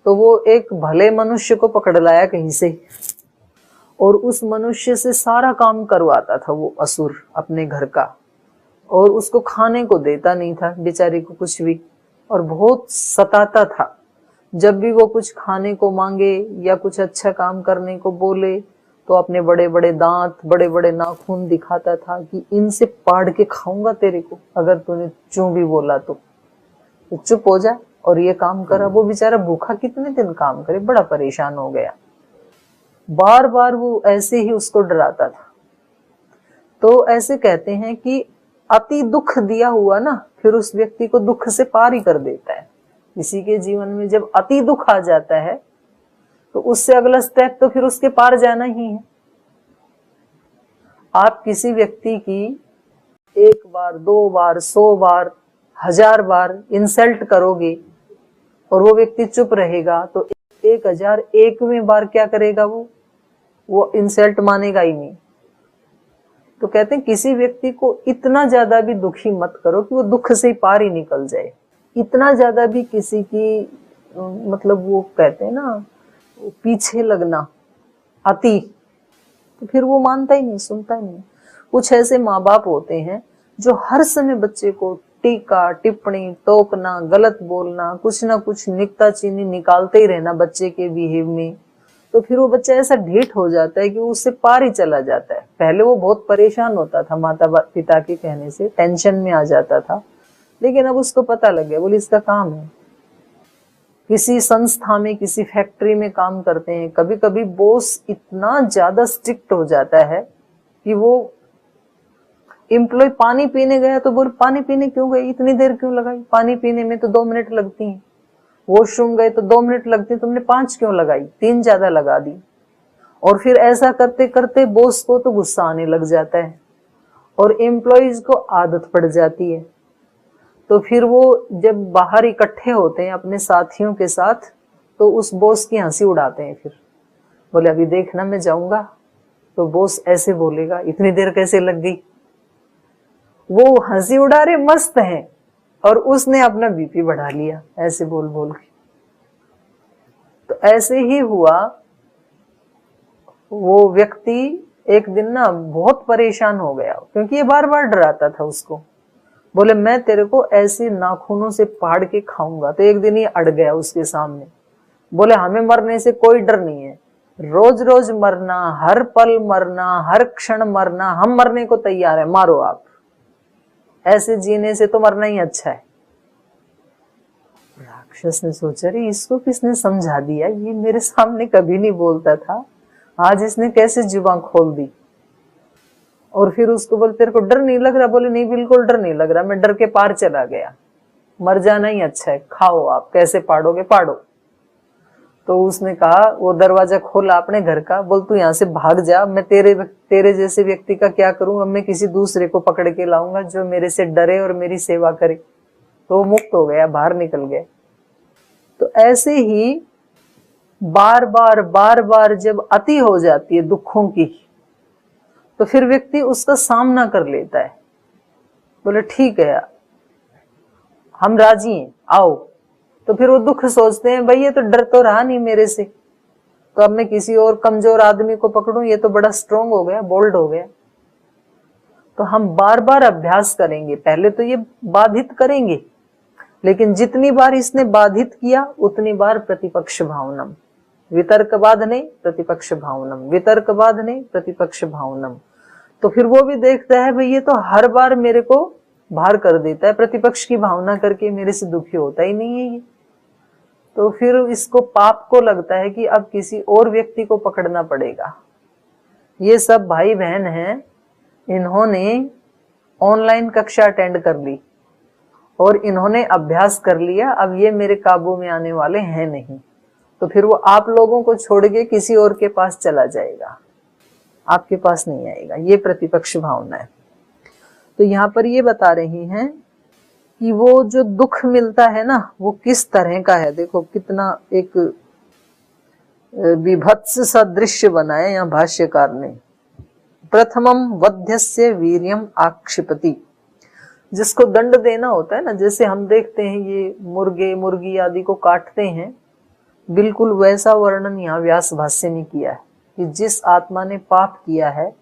तो वो एक भले मनुष्य को पकड़ लाया कहीं से और उस मनुष्य से सारा काम करवाता था वो असुर अपने घर का, और उसको खाने को देता नहीं था बेचारे को कुछ भी, और बहुत सताता था। जब भी वो कुछ खाने को मांगे या कुछ अच्छा काम करने को बोले तो अपने बड़े बड़े दांत, बड़े बड़े नाखून दिखाता था कि इनसे पाड़ के खाऊंगा तेरे को, अगर तूने चूं भी बोला तो चुप हो जा और ये काम करा। वो बेचारा भूखा कितने दिन काम करे, बड़ा परेशान हो गया। बार बार वो ऐसे ही उसको डराता था। तो ऐसे कहते हैं कि अति दुख दिया हुआ ना, फिर उस व्यक्ति को दुख से पार ही कर देता है। किसी के जीवन में जब अति दुख आ जाता है तो उससे अगला स्टेप तो फिर उसके पार जाना ही है। आप किसी व्यक्ति की 1 बार, 2 बार, 100 बार, 1000 बार इंसल्ट करोगे और वो व्यक्ति चुप रहेगा तो 1001वें बार क्या करेगा, वो इंसल्ट मानेगा ही नहीं। तो कहते हैं किसी व्यक्ति को इतना ज्यादा भी दुखी मत करो कि वो दुख से ही पार ही निकल जाए। इतना ज्यादा भी किसी की मतलब वो कहते हैं ना पीछे लगना अति, तो फिर वो मानता ही नहीं, सुनता ही नहीं। कुछ ऐसे माँ बाप होते हैं जो हर समय बच्चे को टीका टिप्पणी टोकना, गलत बोलना, कुछ ना कुछ नुक्ताचीनी निकालते ही रहना बच्चे के बिहेव में। तो फिर वो बच्चा ऐसा ढीठ हो जाता है कि वो उससे पार ही चला जाता है। पहले वो बहुत परेशान होता था माता पिता के कहने से, टेंशन में आ जाता था, लेकिन अब उसको पता लग गया, बोले इसका काम है। किसी संस्था में, किसी फैक्ट्री में काम करते हैं, कभी कभी बॉस इतना ज्यादा स्ट्रिक्ट हो जाता है कि वो एम्प्लॉय पानी पीने गया तो बोल पानी पीने क्यों गए, इतनी देर क्यों लगाई, पानी पीने में तो 2 मिनट लगती हैं। वॉशरूम गए तो 2 मिनट लगती, तुमने 5 क्यों लगाई, 3 ज्यादा लगा दी। और फिर ऐसा करते करते बॉस को तो गुस्सा आने लग जाता है और एम्प्लॉयज को आदत पड़ जाती है। तो फिर वो जब बाहर इकट्ठे होते हैं अपने साथियों के साथ तो उस बॉस की हंसी उड़ाते हैं। फिर बोले अभी देखना मैं जाऊंगा तो बॉस ऐसे बोलेगा, इतनी देर कैसे लग गई। वो हंसी उड़ा रहे, मस्त हैं, और उसने अपना बीपी बढ़ा लिया ऐसे बोल बोल के। तो ऐसे ही हुआ, वो व्यक्ति एक दिन ना बहुत परेशान हो गया क्योंकि ये बार बार डराता था उसको। बोले मैं तेरे को ऐसे नाखूनों से फाड़ के खाऊंगा। तो एक दिन ही अड़ गया उसके सामने। बोले हमें मरने से कोई डर नहीं है, रोज रोज मरना, हर पल मरना, हर क्षण मरना, हम मरने को तैयार है, मारो आप, ऐसे जीने से तो मरना ही अच्छा है। राक्षस ने सोचा रे इसको किसने समझा दिया, ये मेरे सामने कभी नहीं बोलता था, आज इसने कैसे जुबान खोल दी। और फिर उसको बोले तेरे को डर नहीं लग रहा, बोले नहीं बिल्कुल डर नहीं लग रहा, मैं डर के पार चला गया, मर जाना ही अच्छा है, खाओ आप, कैसे पाड़ोगे पाड़ो। तो उसने कहा, वो दरवाजा खोला अपने घर का, बोल तू यहाँ से भाग जा, मैं तेरे जैसे व्यक्ति का क्या करूं, अब मैं किसी दूसरे को पकड़ के लाऊंगा जो मेरे से डरे और मेरी सेवा करे। तो वो मुक्त हो गया, बाहर निकल गया। तो ऐसे ही बार बार जब अति हो जाती है दुखों की तो फिर व्यक्ति उसका सामना कर लेता है। बोले ठीक है हम राजी हैं, आओ। तो फिर वो दुख सोचते हैं भाई ये तो डर तो रहा नहीं मेरे से, तो अब मैं किसी और कमजोर आदमी को पकड़ूं, ये तो बड़ा स्ट्रोंग हो गया, बोल्ड हो गया। तो हम बार बार अभ्यास करेंगे, पहले तो ये बाधित करेंगे, लेकिन जितनी बार इसने बाधित किया उतनी बार प्रतिपक्ष भावनम, वितर्क बाधने प्रतिपक्ष भावनम, वितर्क बाधने प्रतिपक्ष भावनम। तो फिर वो भी देखता है भाई ये तो हर बार मेरे को बाहर कर देता है, प्रतिपक्ष की भावना करके मेरे से दुखी होता ही नहीं है ये। तो फिर इसको पाप को लगता है कि अब किसी और व्यक्ति को पकड़ना पड़ेगा। ये सब भाई बहन हैं, इन्होंने ऑनलाइन कक्षा अटेंड कर ली और इन्होंने अभ्यास कर लिया, अब ये मेरे काबू में आने वाले हैं नहीं। तो फिर वो आप लोगों को छोड़ के किसी और के पास चला जाएगा, आपके पास नहीं आएगा। ये प्रतिपक्ष भावना है। तो यहाँ पर ये बता रही हैं कि वो जो दुख मिलता है ना वो किस तरह का है। देखो कितना एक विभत्स सा दृश्य बनाया यहाँ भाष्यकार ने। प्रथमम वध्यस्य वीर्यम आक्षिपति, जिसको दंड देना होता है ना, जैसे हम देखते हैं ये मुर्गे मुर्गी आदि को काटते हैं, बिल्कुल वैसा वर्णन यहाँ व्यास भाष्य ने किया है कि जिस आत्मा ने पाप किया है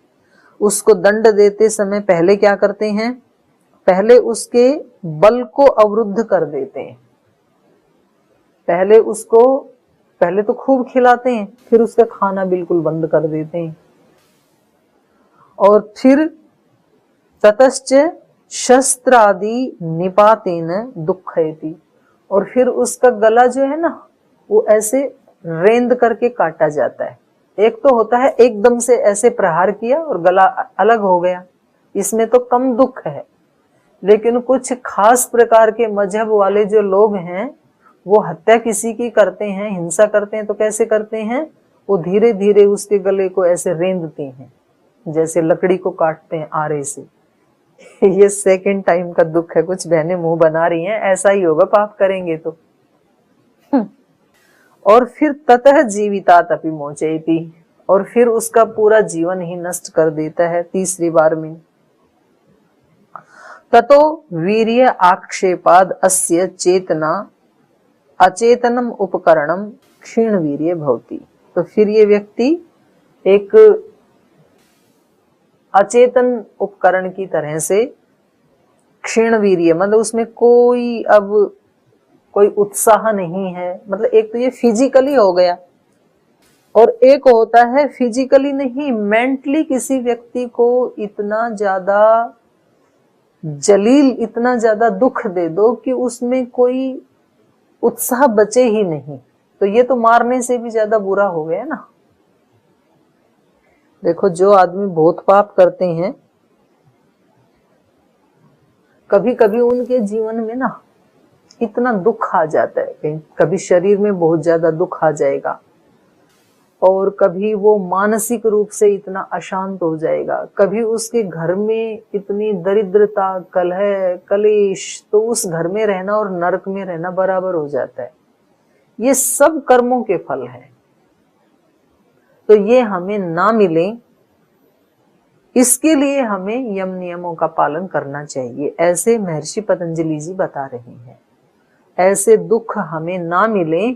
उसको दंड देते समय पहले क्या करते हैं, पहले उसके बल को अवरुद्ध कर देते हैं। पहले तो खूब खिलाते हैं, फिर उसका खाना बिल्कुल बंद कर देते हैं। और फिर ततश्च शस्त्र आदि निपातेन दुःखयति, और फिर उसका गला जो है ना वो ऐसे रेंद करके काटा जाता है। एक तो होता है एकदम से ऐसे प्रहार किया और गला अलग हो गया, इसमें तो कम दुख है। लेकिन कुछ खास प्रकार के मजहब वाले जो लोग हैं वो हत्या किसी की करते हैं, हिंसा करते हैं, तो कैसे करते हैं, वो धीरे धीरे उसके गले को ऐसे रेंदते हैं, जैसे लकड़ी को काटते हैं आरे से, ये सेकंड टाइम का दुख है। कुछ बहनें मुंह बना रही हैं, ऐसा ही होगा पाप करेंगे तो। और फिर ततः जीवितात अपि मोचयति, और फिर उसका पूरा जीवन ही नष्ट कर देता है तीसरी बार में। ततो वीर्य आक्षेपाद अस्य चेतना अचेतनम उपकरणम क्षीण वीर्य भवति। तो फिर ये व्यक्ति एक अचेतन उपकरण की तरह से क्षीण वीर्य, मतलब उसमें कोई अब कोई उत्साह नहीं है। मतलब एक तो ये फिजिकली हो गया, और एक होता है फिजिकली नहीं, मेंटली किसी व्यक्ति को इतना ज्यादा जलील, इतना ज्यादा दुख दे दो कि उसमें कोई उत्साह बचे ही नहीं, तो ये तो मारने से भी ज्यादा बुरा हो गया ना। देखो, जो आदमी बहुत पाप करते हैं, कभी कभी उनके जीवन में ना इतना दुख आ जाता है, कभी शरीर में बहुत ज्यादा दुख आ जाएगा, और कभी वो मानसिक रूप से इतना अशांत हो जाएगा, कभी उसके घर में इतनी दरिद्रता, कलह, कलेश, तो उस घर में रहना और नरक में रहना बराबर हो जाता है। ये सब कर्मों के फल हैं। तो ये हमें ना मिले, इसके लिए हमें यम नियमों का पालन करना चाहिए। ऐसे महर्षि पतंजलि जी बता रहे हैं। ऐसे दुख हमें ना मिले,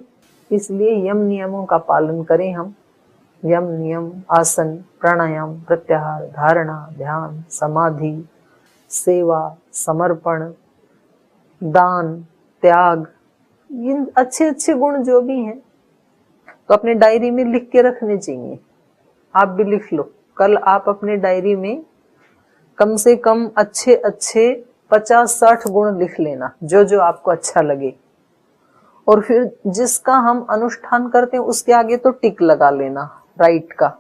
इसलिए यम नियमों का पालन करें हम। यम नियम, आसन, प्राणायाम, प्रत्याहार, धारणा, ध्यान, समाधि, सेवा, समर्पण, दान, त्याग, इन अच्छे अच्छे गुण जो भी हैं, तो अपने डायरी में लिख के रखने चाहिए। आप भी लिख लो। कल आप अपने डायरी में कम से कम अच्छे अच्छे 50-60 गुण लिख लेना, जो जो आपको अच्छा लगे। और फिर जिसका हम अनुष्ठान करते हैं उसके आगे तो टिक लगा लेना, राइट का,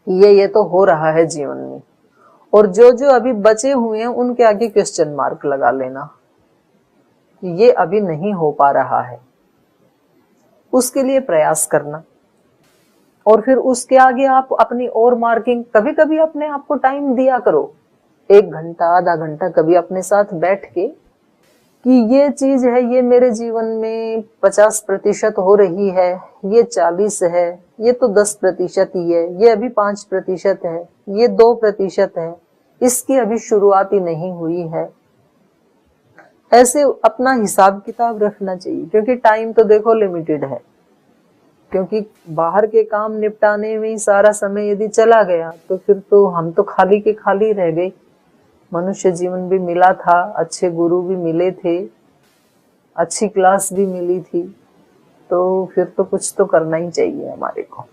ये तो हो रहा है जीवन में। और जो जो अभी बचे हुए हैं उनके आगे क्वेश्चन मार्क लगा लेना, ये अभी नहीं हो पा रहा है, उसके लिए प्रयास करना। और फिर उसके आगे आप अपनी और मार्किंग, कभी कभी अपने आप को टाइम दिया करो, 1 घंटा, आधा घंटा, कभी अपने साथ बैठ के कि ये चीज है, ये मेरे जीवन में 50% हो रही है, ये 40 है, ये तो 10% ही है, ये अभी 5% है, ये 2% है, इसकी अभी शुरुआत ही नहीं हुई है। ऐसे अपना हिसाब किताब रखना चाहिए, क्योंकि टाइम तो देखो लिमिटेड है। क्योंकि बाहर के काम निपटाने में ही सारा समय यदि चला गया तो फिर तो हम तो खाली के खाली रह गए। मनुष्य जीवन भी मिला था, अच्छे गुरु भी मिले थे, अच्छी क्लास भी मिली थी, तो फिर तो कुछ तो करना ही चाहिए हमारे को।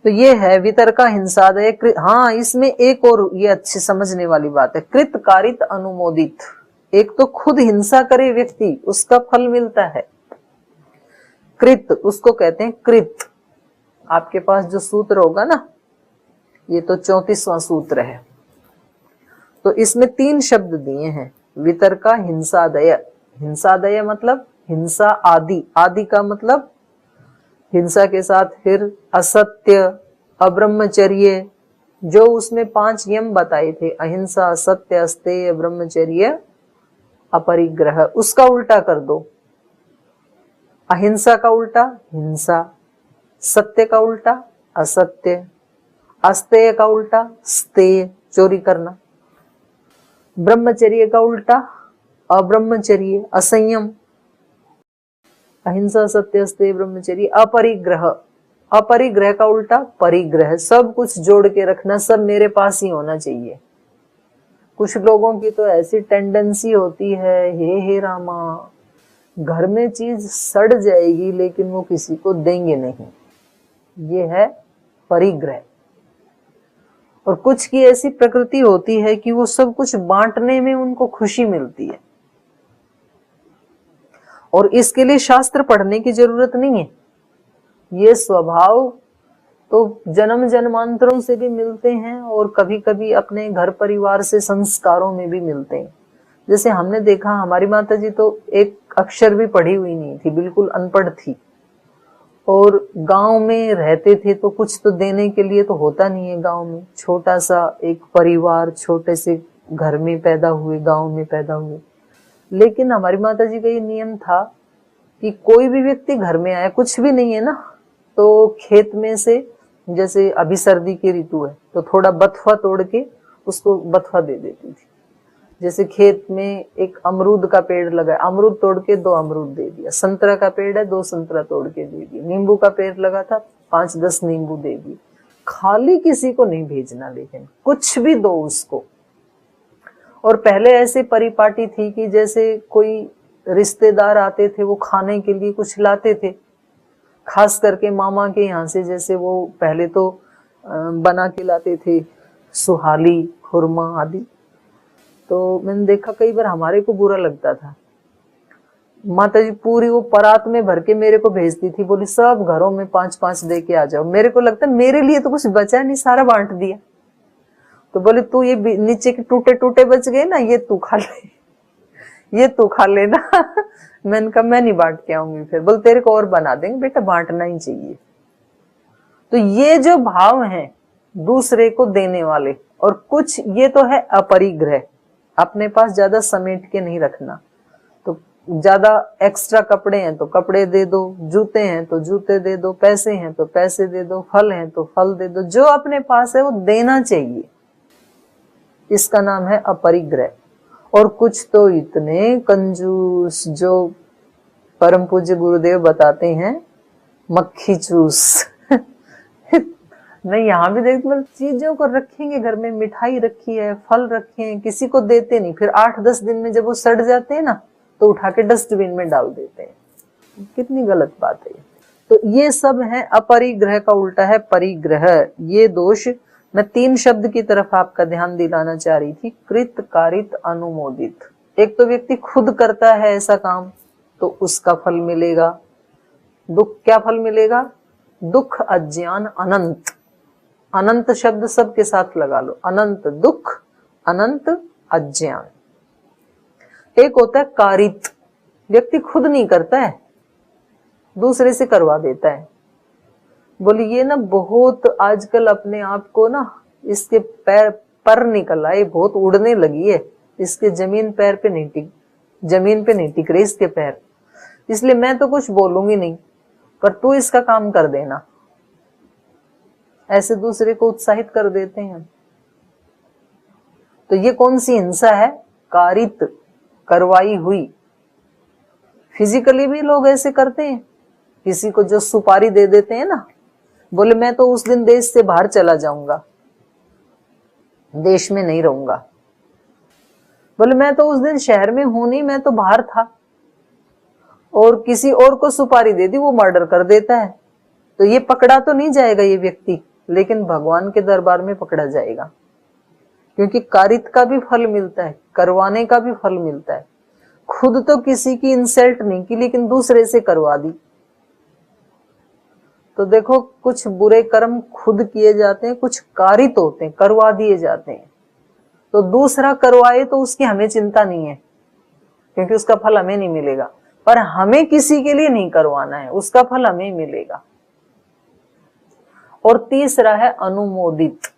तो ये है वितर्का हिंसादय। हाँ, इसमें एक और ये अच्छी समझने वाली बात है, कृत कारित अनुमोदित। एक तो खुद हिंसा करे व्यक्ति, उसका फल मिलता है। कृत, उसको कहते हैं कृत। आपके पास जो सूत्र होगा ना, ये तो 34वां सूत्र है, तो इसमें 3 शब्द दिए हैं, वितर्का हिंसादय। हिंसादय मतलब हिंसा आदि, आदि का मतलब हिंसा के साथ फिर असत्य, अब्रह्मचर्य, जो उसमें 5 यम बताए थे, अहिंसा, असत्य, अस्तेय, ब्रह्मचर्य, अपरिग्रह, उसका उल्टा कर दो। अहिंसा का उल्टा हिंसा, सत्य का उल्टा असत्य, अस्तेय का उल्टा स्तेय, चोरी करना, ब्रह्मचर्य का उल्टा अब्रह्मचर्य, असंयम। अहिंसा, सत्य, अस्तेय, ब्रह्मचर्य, अपरिग्रह, अपरिग्रह का उल्टा परिग्रह। सब कुछ जोड़ के रखना, सब मेरे पास ही होना चाहिए। कुछ लोगों की तो ऐसी टेंडेंसी होती है, हे रामा, घर में चीज सड़ जाएगी लेकिन वो किसी को देंगे नहीं, ये है परिग्रह। और कुछ की ऐसी प्रकृति होती है कि वो सब कुछ बांटने में उनको खुशी मिलती है, और इसके लिए शास्त्र पढ़ने की जरूरत नहीं है। ये स्वभाव तो जन्म जन्मांतरों से भी मिलते हैं, और कभी कभी अपने घर परिवार से संस्कारों में भी मिलते हैं। जैसे हमने देखा, हमारी माता जी तो एक अक्षर भी पढ़ी हुई नहीं थी, बिल्कुल अनपढ़ थी, और गांव में रहते थे तो कुछ तो देने के लिए तो होता नहीं है। गांव में छोटा सा एक परिवार, छोटे से घर में पैदा हुए, गांव में पैदा हुए। लेकिन हमारी माता जी का ये नियम था कि कोई भी व्यक्ति घर में आया, कुछ भी नहीं है ना, तो खेत में से, जैसे अभी सर्दी की ऋतु है तो थोड़ा बथुआ तोड़ के उसको बथुआ दे देती थी। जैसे खेत में एक अमरूद का पेड़ लगा है, अमरूद तोड़ के 2 अमरूद दे दिया। संतरा का पेड़ है, 2 संतरा तोड़ के दे दिया। नींबू का पेड़ लगा था, 5-10 नींबू दे दिए। खाली किसी को नहीं भेजना, लेकिन कुछ भी दो उसको। और पहले ऐसे परिपाटी थी कि जैसे कोई रिश्तेदार आते थे, वो खाने के लिए कुछ लाते थे, खास करके मामा के यहाँ से। जैसे वो पहले तो बना के लाते थे सुहाली, खुरमा आदि। तो मैंने देखा कई बार हमारे को बुरा लगता था। माता जी पूरी वो परात में भर के मेरे को भेजती थी, बोली सब घरों में 5-5 दे के आ जाओ। मेरे को लगता मेरे लिए तो कुछ बचा नहीं, सारा बांट दिया। तो बोले तू ये नीचे के टूटे टूटे बच गए ना, ये तू खा ले, ये तू खा लेना। मैंने कहा मैं नहीं बांट के आऊंगी। फिर बोल तेरे को और बना देंगे, बेटा बांटना ही चाहिए। तो ये जो भाव है दूसरे को देने वाले, और कुछ ये तो है अपरिग्रह, अपने पास ज्यादा समेट के नहीं रखना। तो ज्यादा एक्स्ट्रा कपड़े हैं तो कपड़े दे दो, जूते हैं तो जूते दे दो, पैसे हैं तो पैसे दे दो, फल हैं तो फल दे दो। जो अपने पास है वो देना चाहिए, इसका नाम है अपरिग्रह। और कुछ तो इतने कंजूस, जो परम पूज्य गुरुदेव बताते हैं, मक्खी चूस। नहीं, यहाँ भी देख, मतलब चीजों को रखेंगे घर में, मिठाई रखी है, फल रखे हैं, किसी को देते नहीं। फिर 8-10 दिन में जब वो सड़ जाते हैं ना, तो उठा के डस्टबिन में डाल देते हैं। कितनी गलत बात है। तो ये सब है अपरिग्रह का उल्टा है परिग्रह। ये दोष, मैं 3 शब्द की तरफ आपका ध्यान दिलाना चाह रही थी। कृत, कारित, अनुमोदित। एक तो व्यक्ति खुद करता है ऐसा काम तो उसका फल मिलेगा। दुख, क्या फल मिलेगा? दुख, अज्ञान, अनंत। अनंत शब्द सबके साथ लगा लो। अनंत दुख, अनंत अज्ञान। एक होता है कारित, व्यक्ति खुद नहीं करता है, दूसरे से करवा देता है। बोली ये ना बहुत आजकल अपने आप को ना, इसके पैर पर निकल आए, बहुत उड़ने लगी है, इसके जमीन पे नहीं टिक रहे इसके पैर, इसलिए मैं तो कुछ बोलूंगी नहीं, पर तू इसका काम कर देना। ऐसे दूसरे को उत्साहित कर देते हैं। तो ये कौन सी हिंसा है? कारित, करवाई हुई। फिजिकली भी लोग ऐसे करते हैं। किसी को जो सुपारी दे देते हैं ना, बोले मैं तो उस दिन देश से बाहर चला जाऊंगा, देश में नहीं रहूंगा। बोले मैं तो उस दिन शहर में हूं नहीं, मैं तो बाहर था, और किसी और को सुपारी दे दी, वो मर्डर कर देता है। तो ये पकड़ा तो नहीं जाएगा ये व्यक्ति, लेकिन भगवान के दरबार में पकड़ा जाएगा, क्योंकि कारित का भी फल मिलता है, करवाने का भी फल मिलता है। खुद तो किसी की इंसल्ट नहीं की, लेकिन दूसरे से करवा दी। तो देखो, कुछ बुरे कर्म खुद किए जाते हैं, कुछ कारित होते हैं, करवा दिए जाते हैं। तो दूसरा करवाए तो उसकी हमें चिंता नहीं है, क्योंकि उसका फल हमें नहीं मिलेगा। पर हमें किसी के लिए नहीं करवाना है, उसका फल हमें मिलेगा। और तीसरा है अनुमोदित।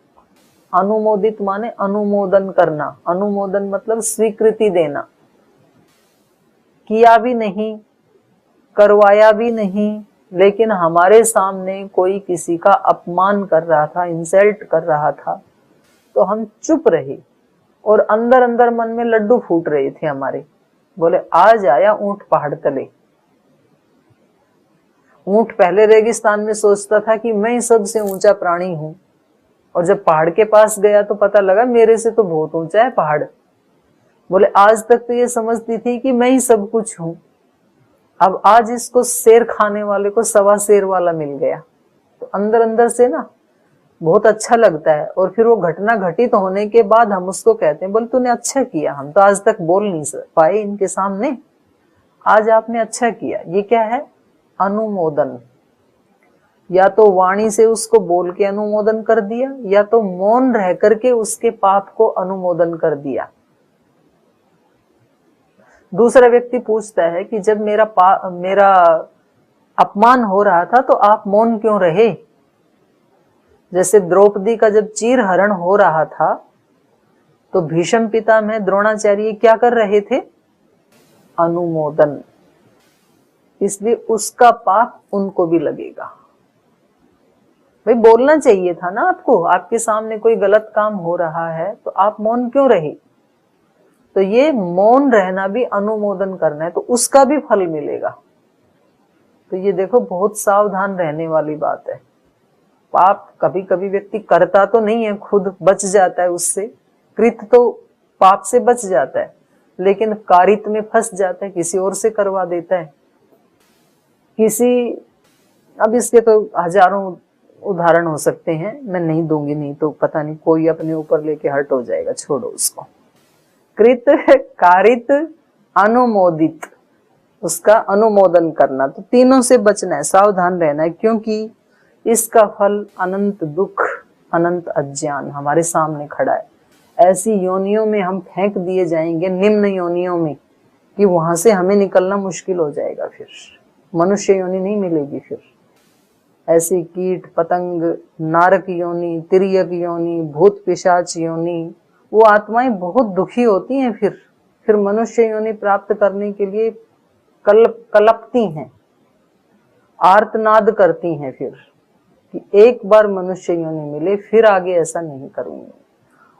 अनुमोदित माने अनुमोदन करना। अनुमोदन मतलब स्वीकृति देना। किया भी नहीं, करवाया भी नहीं, लेकिन हमारे सामने कोई किसी का अपमान कर रहा था, इंसल्ट कर रहा था, तो हम चुप रहे, और अंदर अंदर मन में लड्डू फूट रहे थे हमारे। बोले आज आया ऊंट पहाड़ तले। ऊंट पहले रेगिस्तान में सोचता था कि मैं सबसे ऊंचा प्राणी हूं, और जब पहाड़ के पास गया तो पता लगा मेरे से तो बहुत ऊंचा है पहाड़। बोले आज तक तो ये समझती थी कि मैं ही सब कुछ हूं, अब आज इसको शेर खाने वाले को 1.25 शेर वाला मिल गया। तो अंदर अंदर से ना बहुत अच्छा लगता है। और फिर वो घटना घटित होने के बाद हम उसको कहते हैं, बोले तूने अच्छा किया, हम तो आज तक बोल नहीं पाए इनके सामने, आज आपने अच्छा किया। ये क्या है? अनुमोदन। या तो वाणी से उसको बोल के अनुमोदन कर दिया, या तो मौन रह करके उसके पाप को अनुमोदन कर दिया। दूसरा व्यक्ति पूछता है कि जब मेरा अपमान हो रहा था तो आप मौन क्यों रहे? जैसे द्रौपदी का जब चीर हरण हो रहा था तो भीष्म पितामह द्रोणाचार्य क्या कर रहे थे? अनुमोदन। इसलिए उसका पाप उनको भी लगेगा। भाई बोलना चाहिए था ना आपको, आपके सामने कोई गलत काम हो रहा है तो आप मौन क्यों रहे? तो ये मौन रहना भी अनुमोदन करना है, तो उसका भी फल मिलेगा। तो ये देखो बहुत सावधान रहने वाली बात है। पाप कभी कभी व्यक्ति करता तो नहीं है, खुद बच जाता है उससे, कृत तो पाप से बच जाता है, लेकिन कारित में फंस जाता है, किसी और से करवा देता है। अब इसके तो हजारों उदाहरण हो सकते हैं, मैं नहीं दूंगी, नहीं तो पता नहीं कोई अपने ऊपर लेके हर्ट हो जाएगा, छोड़ो उसको। कृत, कारित, अनुमोदित, उसका अनुमोदन करना, तो तीनों से बचना है, सावधान रहना है, क्योंकि इसका फल अनंत दुख, अनंत अज्ञान हमारे सामने खड़ा है। ऐसी योनियों में हम फेंक दिए जाएंगे, निम्न योनियों में, कि वहां से हमें निकलना मुश्किल हो जाएगा। फिर मनुष्य योनि नहीं मिलेगी। फिर ऐसी कीट पतंग, नारक योनि, तिर्यक योनि, भूत पिशाच योनि, वो आत्माएं बहुत दुखी होती हैं। फिर मनुष्य योनि प्राप्त करने के लिए कलपती हैं, आर्तनाद करती हैं फिर कि एक बार मनुष्य योनि मिले, फिर आगे ऐसा नहीं करूंगी।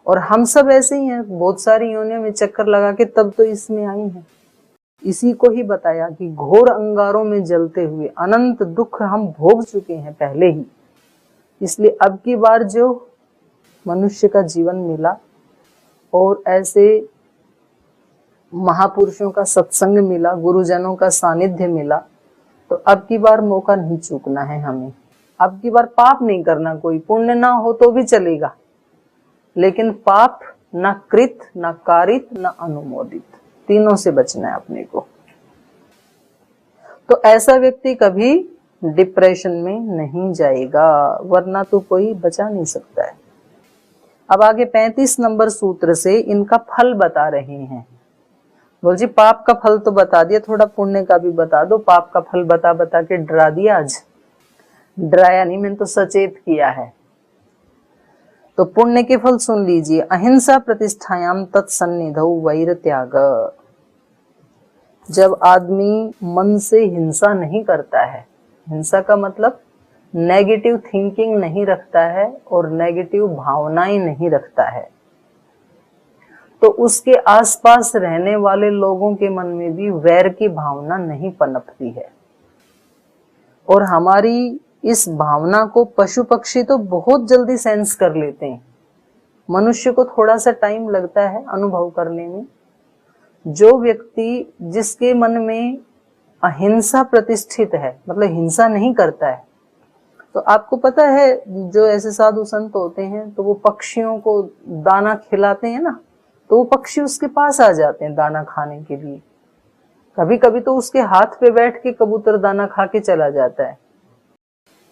और हम सब ऐसे ही हैं, बहुत सारी योनियों में चक्कर लगा के तब तो इसमें आई हैं। इसी को ही बताया कि घोर अंगारों में जलते हुए अनंत दुख हम भोग चुके हैं पहले ही। इसलिए अब की बार जो मनुष्य का जीवन मिला और ऐसे महापुरुषों का सत्संग मिला, गुरुजनों का सानिध्य मिला, तो अब की बार मौका नहीं चूकना है हमें। अब की बार पाप नहीं करना, कोई पुण्य ना हो तो भी चलेगा, लेकिन पाप न कृत, न कारित, न अनुमोदित, तीनों से बचना है अपने को। तो ऐसा व्यक्ति कभी डिप्रेशन में नहीं जाएगा, वरना तो कोई बचा नहीं सकता है। अब आगे 35 नंबर सूत्र से इनका फल बता रहे हैं। बोल जी पाप का फल तो बता दिया, थोड़ा पुण्य का भी बता दो। पाप का फल बता बता के डरा दिया आज। डराया नहीं, मैंने तो सचेत किया है। तो पुण्य के फल सुन लीजिए। अहिंसा प्रतिष्ठायाम तत्सन्निधौ वैर त्याग। जब आदमी मन से हिंसा नहीं करता है, हिंसा का मतलब नेगेटिव थिंकिंग नहीं रखता है और नेगेटिव भावनाएं नहीं रखता है, तो उसके आसपास रहने वाले लोगों के मन में भी वैर की भावना नहीं पनपती है। और हमारी इस भावना को पशु पक्षी तो बहुत जल्दी सेंस कर लेते हैं, मनुष्य को थोड़ा सा टाइम लगता है अनुभव करने में। जो व्यक्ति जिसके मन में अहिंसा प्रतिष्ठित है, मतलब हिंसा नहीं करता है, तो आपको पता है जो ऐसे साधु संत होते हैं तो वो पक्षियों को दाना खिलाते हैं ना, तो वो पक्षी उसके पास आ जाते हैं दाना खाने के लिए। कभी कभी तो उसके हाथ पे बैठ के कबूतर दाना खा के चला जाता है।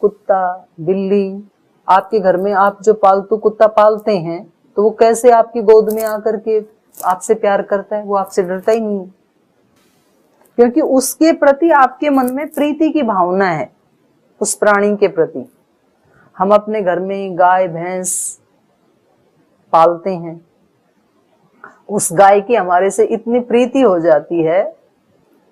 कुत्ता, बिल्ली, आपके घर में आप जो पालतू कुत्ता पालते हैं तो वो कैसे आपकी गोद में आकर के आपसे प्यार करता है? वो आपसे डरता ही नहीं, क्योंकि उसके प्रति आपके मन में प्रीति की भावना है उस प्राणी के प्रति। हम अपने घर में गाय भैंस पालते हैं, उस गाय की हमारे से इतनी प्रीति हो जाती है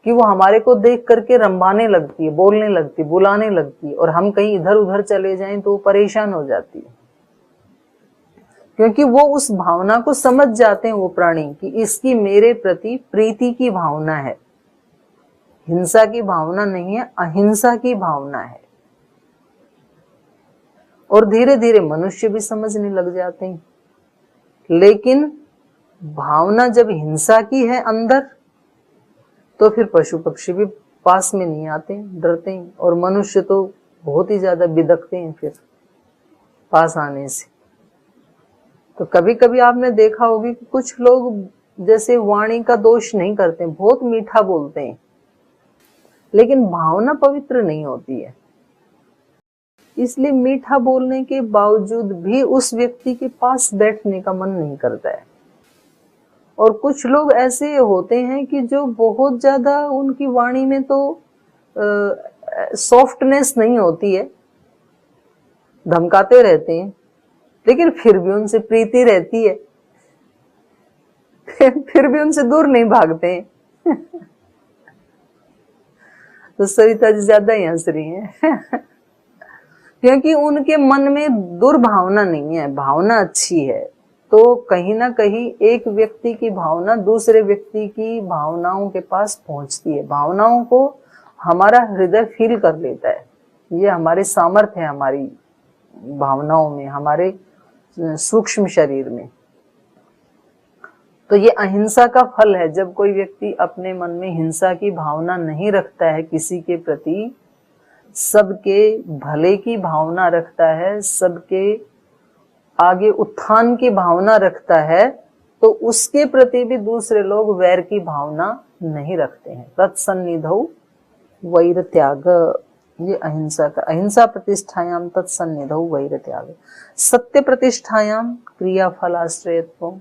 कि वो हमारे को देख करके रंभाने लगती है, बोलने लगती है, बुलाने लगती है, और हम कहीं इधर उधर चले जाएं तो वो परेशान हो जाती है, क्योंकि वो उस भावना को समझ जाते हैं वो प्राणी कि इसकी मेरे प्रति प्रीति की भावना है, हिंसा की भावना नहीं है, अहिंसा की भावना है। और धीरे धीरे मनुष्य भी समझने लग जाते हैं। लेकिन भावना जब हिंसा की है अंदर, तो फिर पशु पक्षी भी पास में नहीं आते, डरते हैं, और मनुष्य तो बहुत ही ज्यादा बिदकते हैं फिर पास आने से। तो कभी कभी आपने देखा होगी कि कुछ लोग जैसे वाणी का दोष नहीं करते, बहुत मीठा बोलते हैं, लेकिन भावना पवित्र नहीं होती है। इसलिए मीठा बोलने के बावजूद भी उस व्यक्ति के पास बैठने का मन नहीं करता है। और कुछ लोग ऐसे होते हैं कि जो बहुत ज्यादा, उनकी वाणी में तो सॉफ्टनेस नहीं होती है, धमकाते रहते हैं, लेकिन फिर भी उनसे प्रीति रहती है, फिर भी उनसे दूर नहीं भागते हैं। तो सरिता जी ज्यादा ही हंस रही हैं क्योंकि उनके मन में दुर्भावना नहीं है, भावना अच्छी है। तो कहीं ना कहीं एक व्यक्ति की भावना दूसरे व्यक्ति की भावनाओं के पास पहुंचती है, भावनाओं को हमारा हृदय फील कर लेता है। ये हमारे सामर्थ्य है, हमारी भावनाओं में, हमारे सूक्ष्म शरीर में। तो ये अहिंसा का फल है। जब कोई व्यक्ति अपने मन में हिंसा की भावना नहीं रखता है, किसी के प्रति सबके भले की भावना रखता है, सबके आगे उत्थान की भावना रखता है, तो उसके प्रति भी दूसरे लोग वैर की भावना नहीं रखते हैं। तत्सन्निधौ वैर त्याग, ये अहिंसा का। अहिंसा प्रतिष्ठायाम तत्सन्निधौ वैर त्याग। सत्य प्रतिष्ठायाम क्रियाफलाश्रयत्व।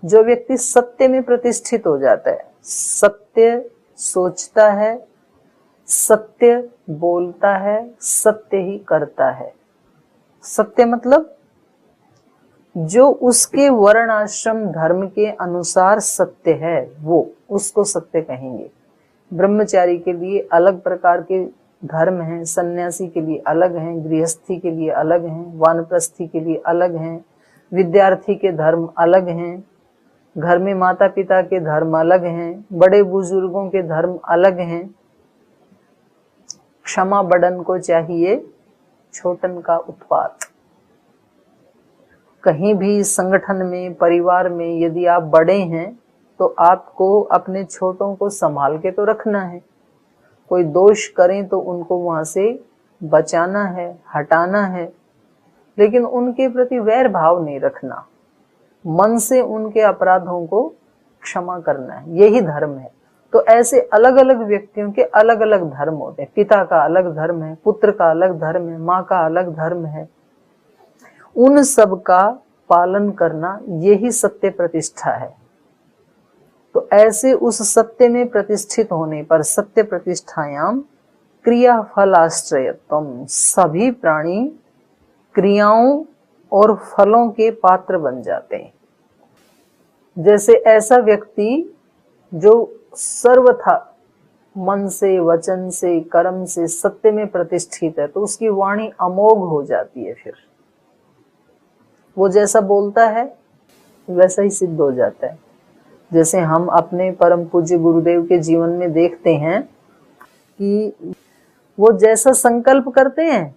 जो व्यक्ति सत्य में प्रतिष्ठित हो जाता है, सत्य सोचता है, सत्य बोलता है, सत्य ही करता है। सत्य मतलब जो उसके वर्ण आश्रम धर्म के अनुसार सत्य है, वो उसको सत्य कहेंगे। ब्रह्मचारी के लिए अलग प्रकार के धर्म हैं, सन्यासी के लिए अलग हैं, गृहस्थी के लिए अलग हैं, वानप्रस्थी के लिए अलग हैं, विद्यार्थी के धर्म अलग हैं, घर में माता पिता के धर्म अलग हैं, बड़े बुजुर्गों के धर्म अलग हैं। क्षमा बड़न को चाहिए छोटन का उत्पात। कहीं भी संगठन में, परिवार में यदि आप बड़े हैं तो आपको अपने छोटों को संभाल के तो रखना है। कोई दोष करें तो उनको वहां से बचाना है, हटाना है, लेकिन उनके प्रति वैर भाव नहीं रखना। मन से उनके अपराधों को क्षमा करना है, यही धर्म है। तो ऐसे अलग अलग व्यक्तियों के अलग अलग धर्म होते हैं। पिता का अलग धर्म है, पुत्र का अलग धर्म है, माँ का अलग धर्म है। उन सब का पालन करना यही सत्य प्रतिष्ठा है। तो ऐसे उस सत्य में प्रतिष्ठित होने पर सत्य प्रतिष्ठायाम क्रिया फलाश्रयत्वम। सभी प्राणी क्रियाओं और फलों के पात्र बन जाते हैं। जैसे ऐसा व्यक्ति जो सर्वथा मन से, वचन से, कर्म से सत्य में प्रतिष्ठित है, तो उसकी वाणी अमोघ हो जाती है। फिर वो जैसा बोलता है वैसा ही सिद्ध हो जाता है। जैसे हम अपने परम पूज्य गुरुदेव के जीवन में देखते हैं कि वो जैसा संकल्प करते हैं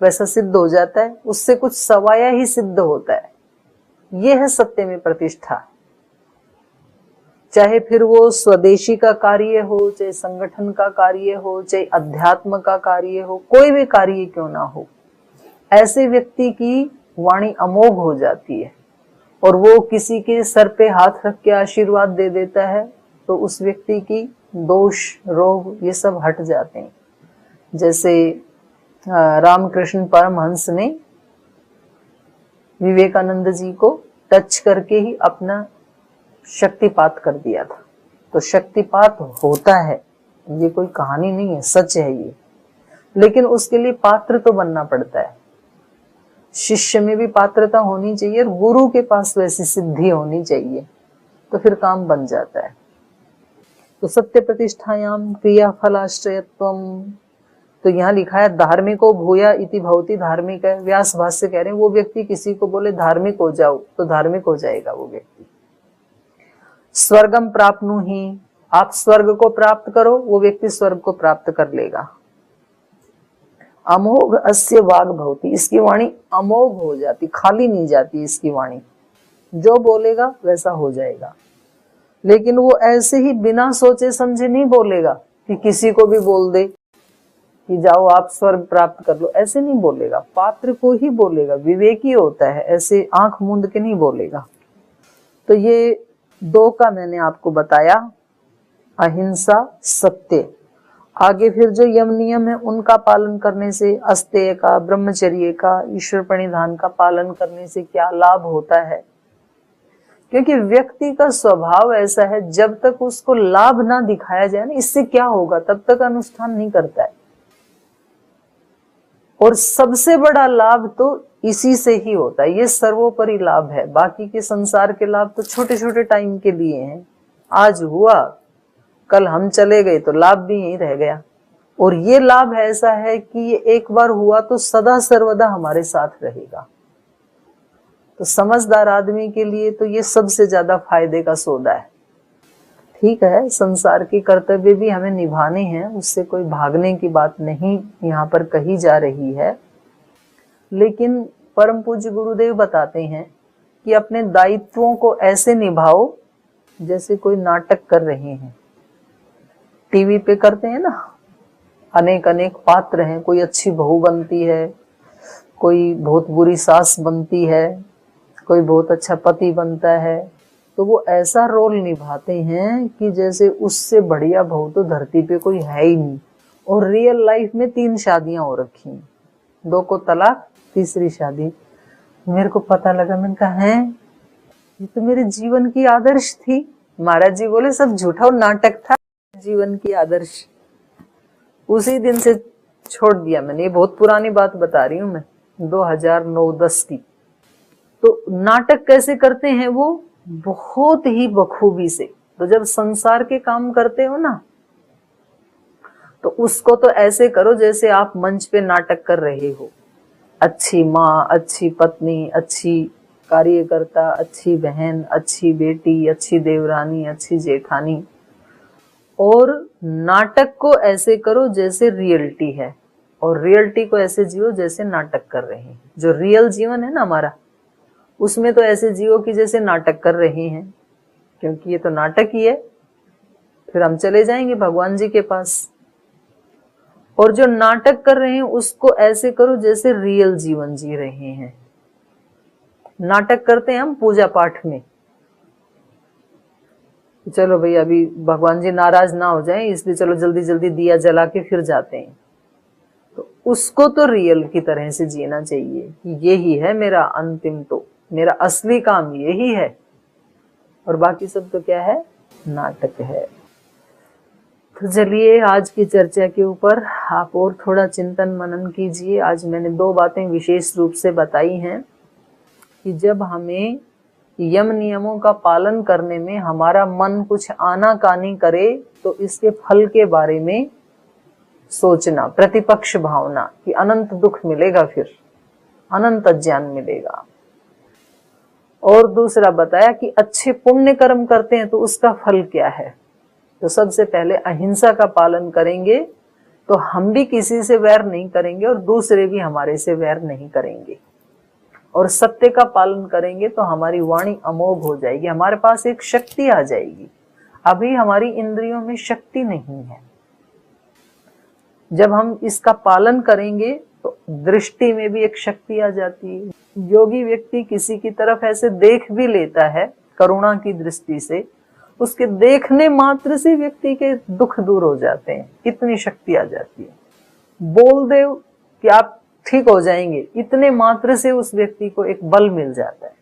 वैसा सिद्ध हो जाता है, उससे कुछ सवाया ही सिद्ध होता है। ये है सत्य में प्रतिष्ठा। चाहे फिर वो स्वदेशी का कार्य हो, चाहे संगठन का कार्य हो, चाहे अध्यात्म का कार्य हो, कोई भी कार्य क्यों ना हो, ऐसे व्यक्ति की वाणी अमोघ हो जाती है और वो किसी के सर पे हाथ रख के आशीर्वाद दे देता है तो उस व्यक्ति की दोष, रोग ये सब हट जाते हैं। जैसे रामकृष्ण परमहंस ने विवेकानंद जी को टच करके ही अपना शक्तिपात कर दिया था। तो शक्तिपात होता है, ये कोई कहानी नहीं है, सच है ये। लेकिन उसके लिए पात्र तो बनना पड़ता है। शिष्य में भी पात्रता होनी चाहिए और गुरु के पास वैसी सिद्धि होनी चाहिए, तो फिर काम बन जाता है। तो सत्य प्रतिष्ठायाम क्रिया फलाश्रयत्वम। तो यहाँ लिखा है धार्मिको भूया इति भवति धार्मिक है। व्यास भाष्य कह रहे हैं वो व्यक्ति किसी को बोले धार्मिक हो जाओ तो धार्मिक हो जाएगा वो व्यक्ति। स्वर्गम प्राप्नुहि, आप स्वर्ग को प्राप्त करो, वो व्यक्ति स्वर्ग को प्राप्त कर लेगा। अमोघ अस्य वाग भवति, इसकी वाणी अमोघ हो जाती, खाली नहीं जाती इसकी वाणी, जो बोलेगा वैसा हो जाएगा। लेकिन वो ऐसे ही बिना सोचे समझे नहीं बोलेगा कि किसी को भी बोल दे कि जाओ आप स्वर्ग प्राप्त कर लो, ऐसे नहीं बोलेगा। पात्र को ही बोलेगा, विवेकी होता है, ऐसे आंख मूंद के नहीं बोलेगा। तो ये दो का मैंने आपको बताया, अहिंसा, सत्य। आगे फिर जो यम नियम है उनका पालन करने से, अस्तेय का, ब्रह्मचर्य का, ईश्वर प्रणिधान का पालन करने से क्या लाभ होता है। क्योंकि व्यक्ति का स्वभाव ऐसा है, जब तक उसको लाभ ना दिखाया जाए ना, इससे क्या होगा, तब तक अनुष्ठान नहीं करता है। और सबसे बड़ा लाभ तो इसी से ही होता है, ये सर्वोपरि लाभ है। बाकी के संसार के लाभ तो छोटे छोटे टाइम के लिए हैं, आज हुआ कल हम चले गए तो लाभ भी यहीं रह गया। और ये लाभ ऐसा है कि ये एक बार हुआ तो सदा सर्वदा हमारे साथ रहेगा। तो समझदार आदमी के लिए तो ये सबसे ज्यादा फायदे का सौदा है। ठीक है, संसार की कर्तव्य भी हमें निभाने हैं, उससे कोई भागने की बात नहीं यहाँ पर कही जा रही है। लेकिन परम पूज्य गुरुदेव बताते हैं कि अपने दायित्वों को ऐसे निभाओ जैसे कोई नाटक कर रहे हैं। टीवी पे करते हैं ना, अनेक अनेक पात्र हैं, कोई अच्छी बहू बनती है, कोई बहुत बुरी सास बनती है, कोई बहुत अच्छा पति बनता है। तो वो ऐसा रोल निभाते हैं कि जैसे उससे बढ़िया बहू तो धरती पे कोई है ही नहीं। और रियल लाइफ में 3 शादियां हो रखी हैं, 2 को तलाक, तीसरी शादी। मेरे को पता लगा, मैंने कहा है ये तो मेरे जीवन की आदर्श थी। महाराज जी बोले सब झूठा और नाटक था, जीवन की आदर्श। उसी दिन से छोड़ दिया मैंने। ये बहुत पुरानी बात बता रही हूँ मैं, 2009-10 की। तो नाटक कैसे करते हैं वो, बहुत ही बखूबी से। तो जब संसार के काम करते हो ना, तो उसको तो ऐसे करो जैसे आप मंच पे नाटक कर रहे हो। अच्छी माँ, अच्छी पत्नी, अच्छी कार्यकर्ता, अच्छी बहन, अच्छी बेटी, अच्छी देवरानी, अच्छी जेठानी। और नाटक को ऐसे करो जैसे रियलिटी है, और रियलिटी को ऐसे जियो जैसे नाटक कर रहे हैं। जो रियल जीवन है ना हमारा, उसमें तो ऐसे जियो कि जैसे नाटक कर रहे हैं, क्योंकि ये तो नाटक ही है। फिर हम चले जाएंगे भगवान जी के पास। और जो नाटक कर रहे हैं उसको ऐसे करो जैसे रियल जीवन जी रहे हैं। नाटक करते हैं हम पूजा पाठ में, चलो भाई अभी भगवान जी नाराज ना हो जाएं, इसलिए चलो जल्दी जल्दी दिया जला के फिर जाते हैं। तो उसको तो रियल की तरह से जीना चाहिए कि यही है मेरा अंतिम, तो मेरा असली काम यही है, और बाकी सब तो क्या है, नाटक है। तो चलिए आज की चर्चा के ऊपर आप और थोड़ा चिंतन मनन कीजिए। आज मैंने 2 बातें विशेष रूप से बताई हैं कि जब हमें यम नियमों का पालन करने में हमारा मन कुछ आनाकानी करे तो इसके फल के बारे में सोचना, प्रतिपक्ष भावना कि अनंत दुख मिलेगा, फिर अनंत अज्ञान मिलेगा। और दूसरा बताया कि अच्छे पुण्य कर्म करते हैं तो उसका फल क्या है। तो सबसे पहले अहिंसा का पालन करेंगे तो हम भी किसी से वैर नहीं करेंगे और दूसरे भी हमारे से वैर नहीं करेंगे। और सत्य का पालन करेंगे तो हमारी वाणी अमोघ हो जाएगी, हमारे पास एक शक्ति आ जाएगी। अभी हमारी इंद्रियों में शक्ति नहीं है। जब हम इसका पालन करेंगे तो दृष्टि में भी एक शक्ति आ जाती है। योगी व्यक्ति किसी की तरफ ऐसे देख भी लेता है करुणा की दृष्टि से, उसके देखने मात्र से व्यक्ति के दुख दूर हो जाते हैं, इतनी शक्ति आ जाती है। बोल दे कि आप ठीक हो जाएंगे, इतने मात्र से उस व्यक्ति को एक बल मिल जाता है।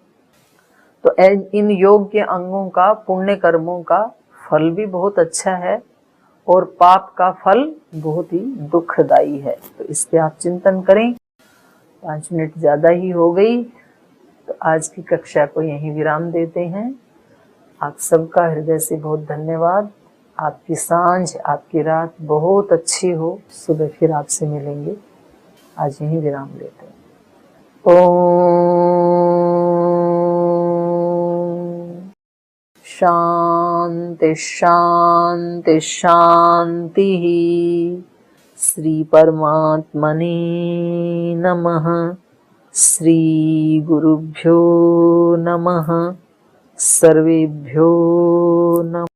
तो इन योग के अंगों का, पुण्य कर्मों का फल भी बहुत अच्छा है और पाप का फल बहुत ही दुखदाई है। तो इस पे आप चिंतन करें। 5 मिनट ज्यादा ही हो गई, तो आज की कक्षा को यहीं विराम देते हैं। आप सबका हृदय से बहुत धन्यवाद। आपकी सांझ, आपकी रात बहुत अच्छी हो। सुबह फिर आपसे मिलेंगे। आज यहीं विराम लेते हैं। ओम शांति शांति शांति। श्री परमात्मने नमः। श्री गुरुभ्यो नमः। सर्वेभ्यो नमः।